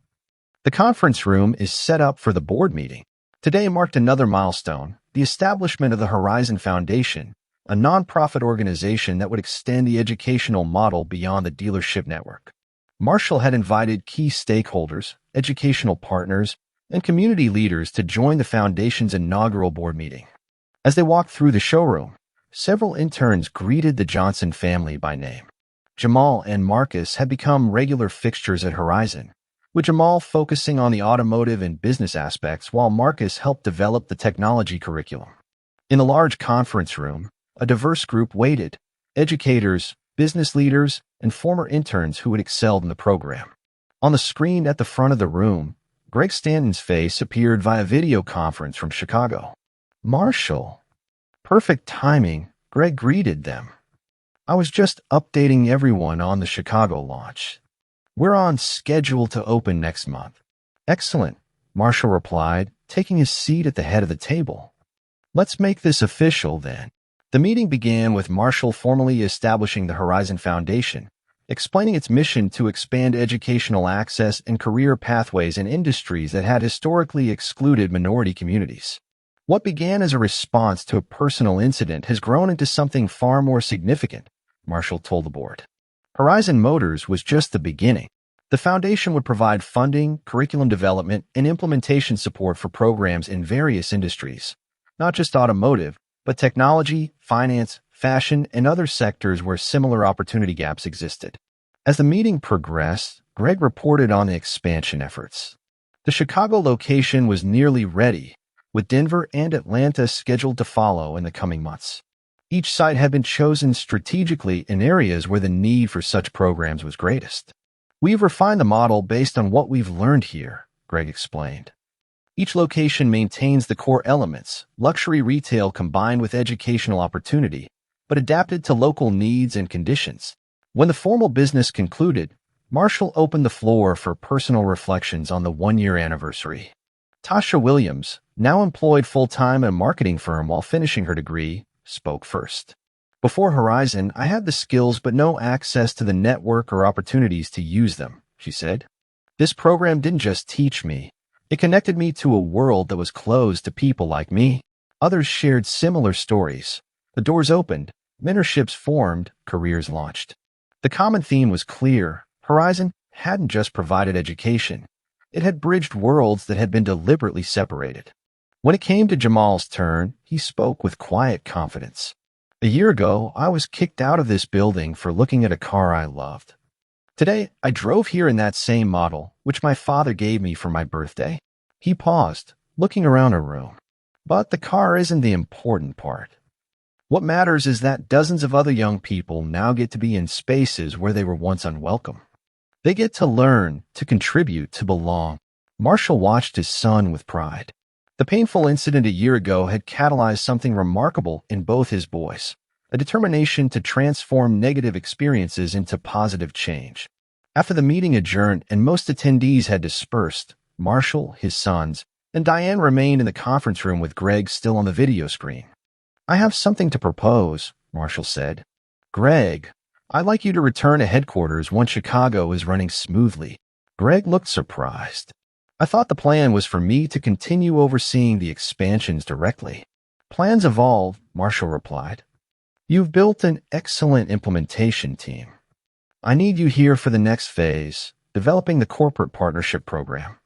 "The conference room is set up for the board meeting." Today marked another milestone, the establishment of the Horizon Foundation, a nonprofit organization that would extend the educational model beyond the dealership network. Marshall had invited key stakeholders, educational partners, and community leaders to join the foundation's inaugural board meeting. As they walked through the showroom, several interns greeted the Johnson family by name. Jamal and Marcus had become regular fixtures at Horizon, with Jamal focusing on the automotive and business aspects while Marcus helped develop the technology curriculum. In the large conference room, a diverse group waited: educators, business leaders, and former interns who had excelled in the program. On the screen at the front of the room, Greg Stanton's face appeared via video conference from Chicago. "Marshall." Perfect timing, Greg greeted them. "I was just updating everyone on the Chicago launch. We're on schedule to open next month." "Excellent," Marshall replied, taking his seat at the head of the table. "Let's make this official then." The meeting began with Marshall formally establishing the Horizon Foundation, explaining its mission to expand educational access and career pathways in industries that had historically excluded minority communities. What began as a response to a personal incident has grown into something far more significant, Marshall told the board. Horizon Motors was just the beginning. The foundation would provide funding, curriculum development, and implementation support for programs in various industries, not just automotive, but technology, finance, fashion, and other sectors where similar opportunity gaps existed. As the meeting progressed, Greg reported on the expansion efforts. The Chicago location was nearly ready, with Denver and Atlanta scheduled to follow in the coming months. Each site had been chosen strategically in areas where the need for such programs was greatest. "We've refined the model based on what we've learned here," Greg explained. Each location maintains the core elements, luxury retail combined with educational opportunity, but adapted to local needs and conditions. When the formal business concluded, Marshall opened the floor for personal reflections on the 1-year anniversary. Tasha Williams, now employed full-time at a marketing firm while finishing her degree, spoke first. "Before Horizon, I had the skills but no access to the network or opportunities to use them," she said. "This program didn't just teach me. It connected me to a world that was closed to people like me." Others shared similar stories. The doors opened, mentorships formed, careers launched. The common theme was clear. Horizon hadn't just provided education. It had bridged worlds that had been deliberately separated. When it came to Jamal's turn, he spoke with quiet confidence. "A year ago, I was kicked out of this building for looking at a car I loved. Today, I drove here in that same model, which my father gave me for my birthday." He paused, looking around a room. "But the car isn't the important part. What matters is that dozens of other young people now get to be in spaces where they were once unwelcome. They get to learn, to contribute, to belong." Marshall watched his son with pride. The painful incident a year ago had catalyzed something remarkable in both his boys: a determination to transform negative experiences into positive change. After the meeting adjourned and most attendees had dispersed, Marshall, his sons, and Diane remained in the conference room with Greg still on the video screen. "I have something to propose," Marshall said. "Greg, I'd like you to return to headquarters once Chicago is running smoothly." Greg looked surprised. "I thought the plan was for me to continue overseeing the expansions directly." "Plans evolve," Marshall replied. "You've built an excellent implementation team. I need you here for the next phase, developing the corporate partnership program.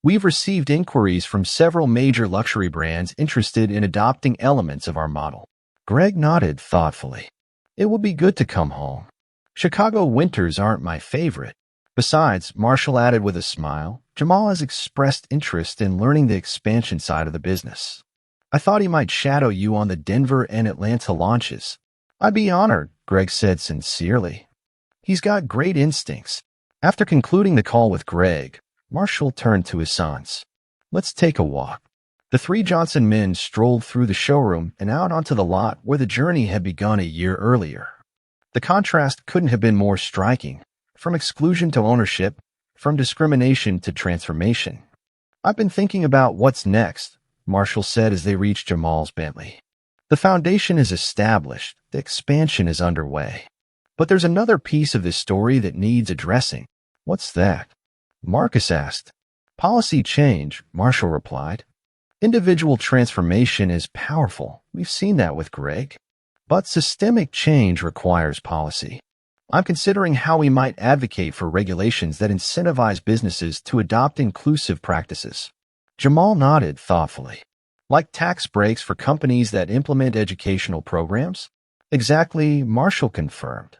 We've received inquiries from several major luxury brands interested in adopting elements of our model." Greg nodded thoughtfully. It would be good to come home. Chicago winters aren't my favorite. Besides, Marshall added with a smile, Jamal has expressed interest in learning the expansion side of the business. I thought he might shadow you on the Denver and Atlanta launches. I'd be honored, Greg said sincerely. He's got great instincts. After concluding the call with Greg, Marshall turned to his sons. Let's take a walk. The three Johnson men strolled through the showroom and out onto the lot where the journey had begun a year earlier. The contrast couldn't have been more striking, from exclusion to ownership, from discrimination to transformation. I've been thinking about what's next, Marshall said as they reached Jamal's Bentley. The foundation is established, the expansion is underway. But there's another piece of this story that needs addressing. What's that? Marcus asked. Policy change, Marshall replied. Individual transformation is powerful. We've seen that with Greg. But systemic change requires policy. I'm considering how we might advocate for regulations that incentivize businesses to adopt inclusive practices. Jamal nodded thoughtfully. Like tax breaks for companies that implement educational programs? Exactly, Marshall confirmed.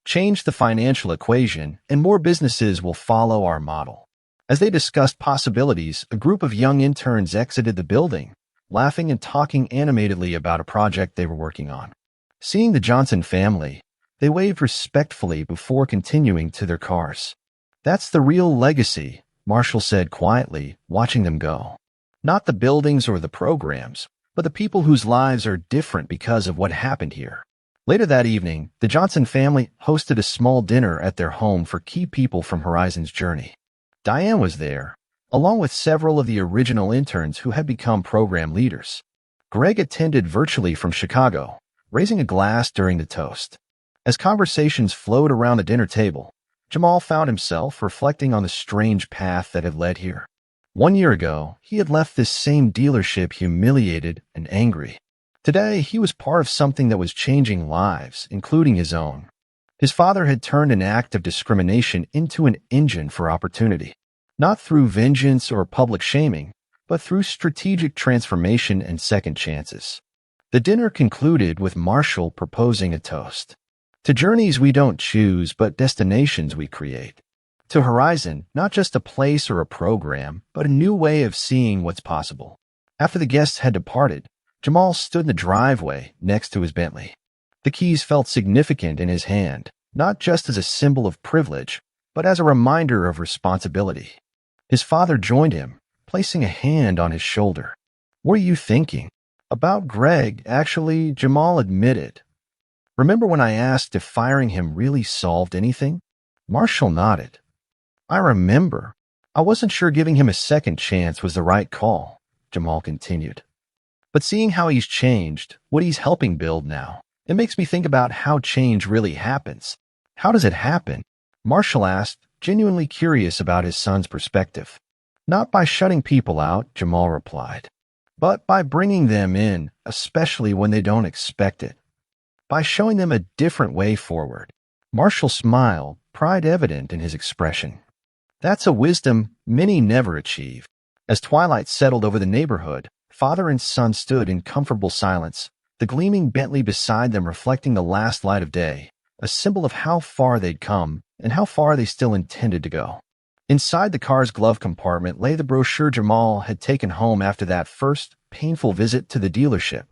Change the financial equation, and more businesses will follow our model. As they discussed possibilities, a group of young interns exited the building, laughing and talking animatedly about a project they were working on. Seeing the Johnson family, they waved respectfully before continuing to their cars. That's the real legacy, Marshall said quietly, watching them go. Not the buildings or the programs, but the people whose lives are different because of what happened here. Later that evening, the Johnson family hosted a small dinner at their home for key people from Horizon's journey. Diane was there, along with several of the original interns who had become program leaders. Greg attended virtually from Chicago, raising a glass during the toast. As conversations flowed around the dinner table, Jamal found himself reflecting on the strange path that had led here. 1 year ago, he had left this same dealership humiliated and angry. Today, he was part of something that was changing lives, including his own. His father had turned an act of discrimination into an engine for opportunity, not through vengeance or public shaming, but through strategic transformation and second chances. The dinner concluded with Marshall proposing a toast. To journeys we don't choose, but destinations we create. To Horizon, not just a place or a program, but a new way of seeing what's possible. After the guests had departed, Jamal stood in the driveway next to his Bentley. The keys felt significant in his hand, not just as a symbol of privilege, but as a reminder of responsibility. His father joined him, placing a hand on his shoulder. What are you thinking? About Greg, actually, Jamal admitted. Remember when I asked if firing him really solved anything? Marshall nodded. I remember. I wasn't sure giving him a second chance was the right call, Jamal continued. But seeing how he's changed, what he's helping build now, it makes me think about how change really happens. How does it happen? Marshall asked, genuinely curious about his son's perspective. Not by shutting people out, Jamal replied, but by bringing them in, especially when they don't expect it. By showing them a different way forward. Marshall smiled, pride evident in his expression. That's a wisdom many never achieve. As twilight settled over the neighborhood, father and son stood in comfortable silence, the gleaming Bentley beside them reflecting the last light of day, a symbol of how far they'd come and how far they still intended to go. Inside the car's glove compartment lay the brochure Jamal had taken home after that first, painful visit to the dealership.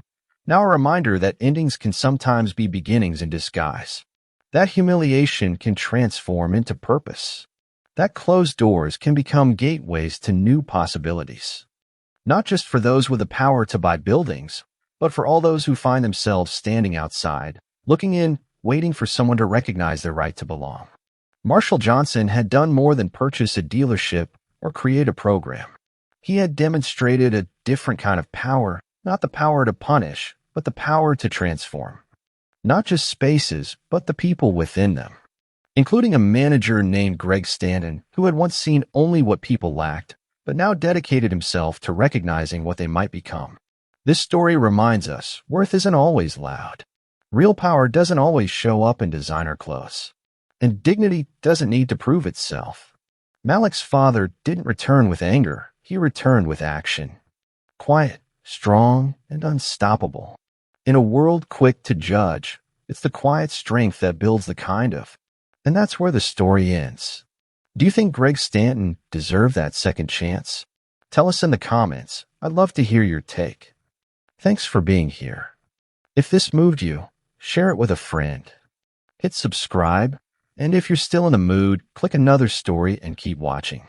Now a reminder that endings can sometimes be beginnings in disguise. That humiliation can transform into purpose. That closed doors can become gateways to new possibilities. Not just for those with the power to buy buildings, but for all those who find themselves standing outside, looking in, waiting for someone to recognize their right to belong. Marshall Johnson had done more than purchase a dealership or create a program. He had demonstrated a different kind of power, not the power to punish, but the power to transform. Not just spaces, but the people within them. Including a manager named Greg Stanton, who had once seen only what people lacked, but now dedicated himself to recognizing what they might become. This story reminds us worth isn't always loud. Real power doesn't always show up in designer clothes. And dignity doesn't need to prove itself. Malik's father didn't return with anger. He returned with action. Quiet, strong, and unstoppable. In a world quick to judge, It's the quiet strength that builds the kind of. And that's where the story ends. Do you think Greg Stanton deserved that second chance? Tell us in the comments. I'd love to hear your take. Thanks for being here. If this moved you, share it with a friend. Hit subscribe, and if you're still in the mood, click another story and keep watching.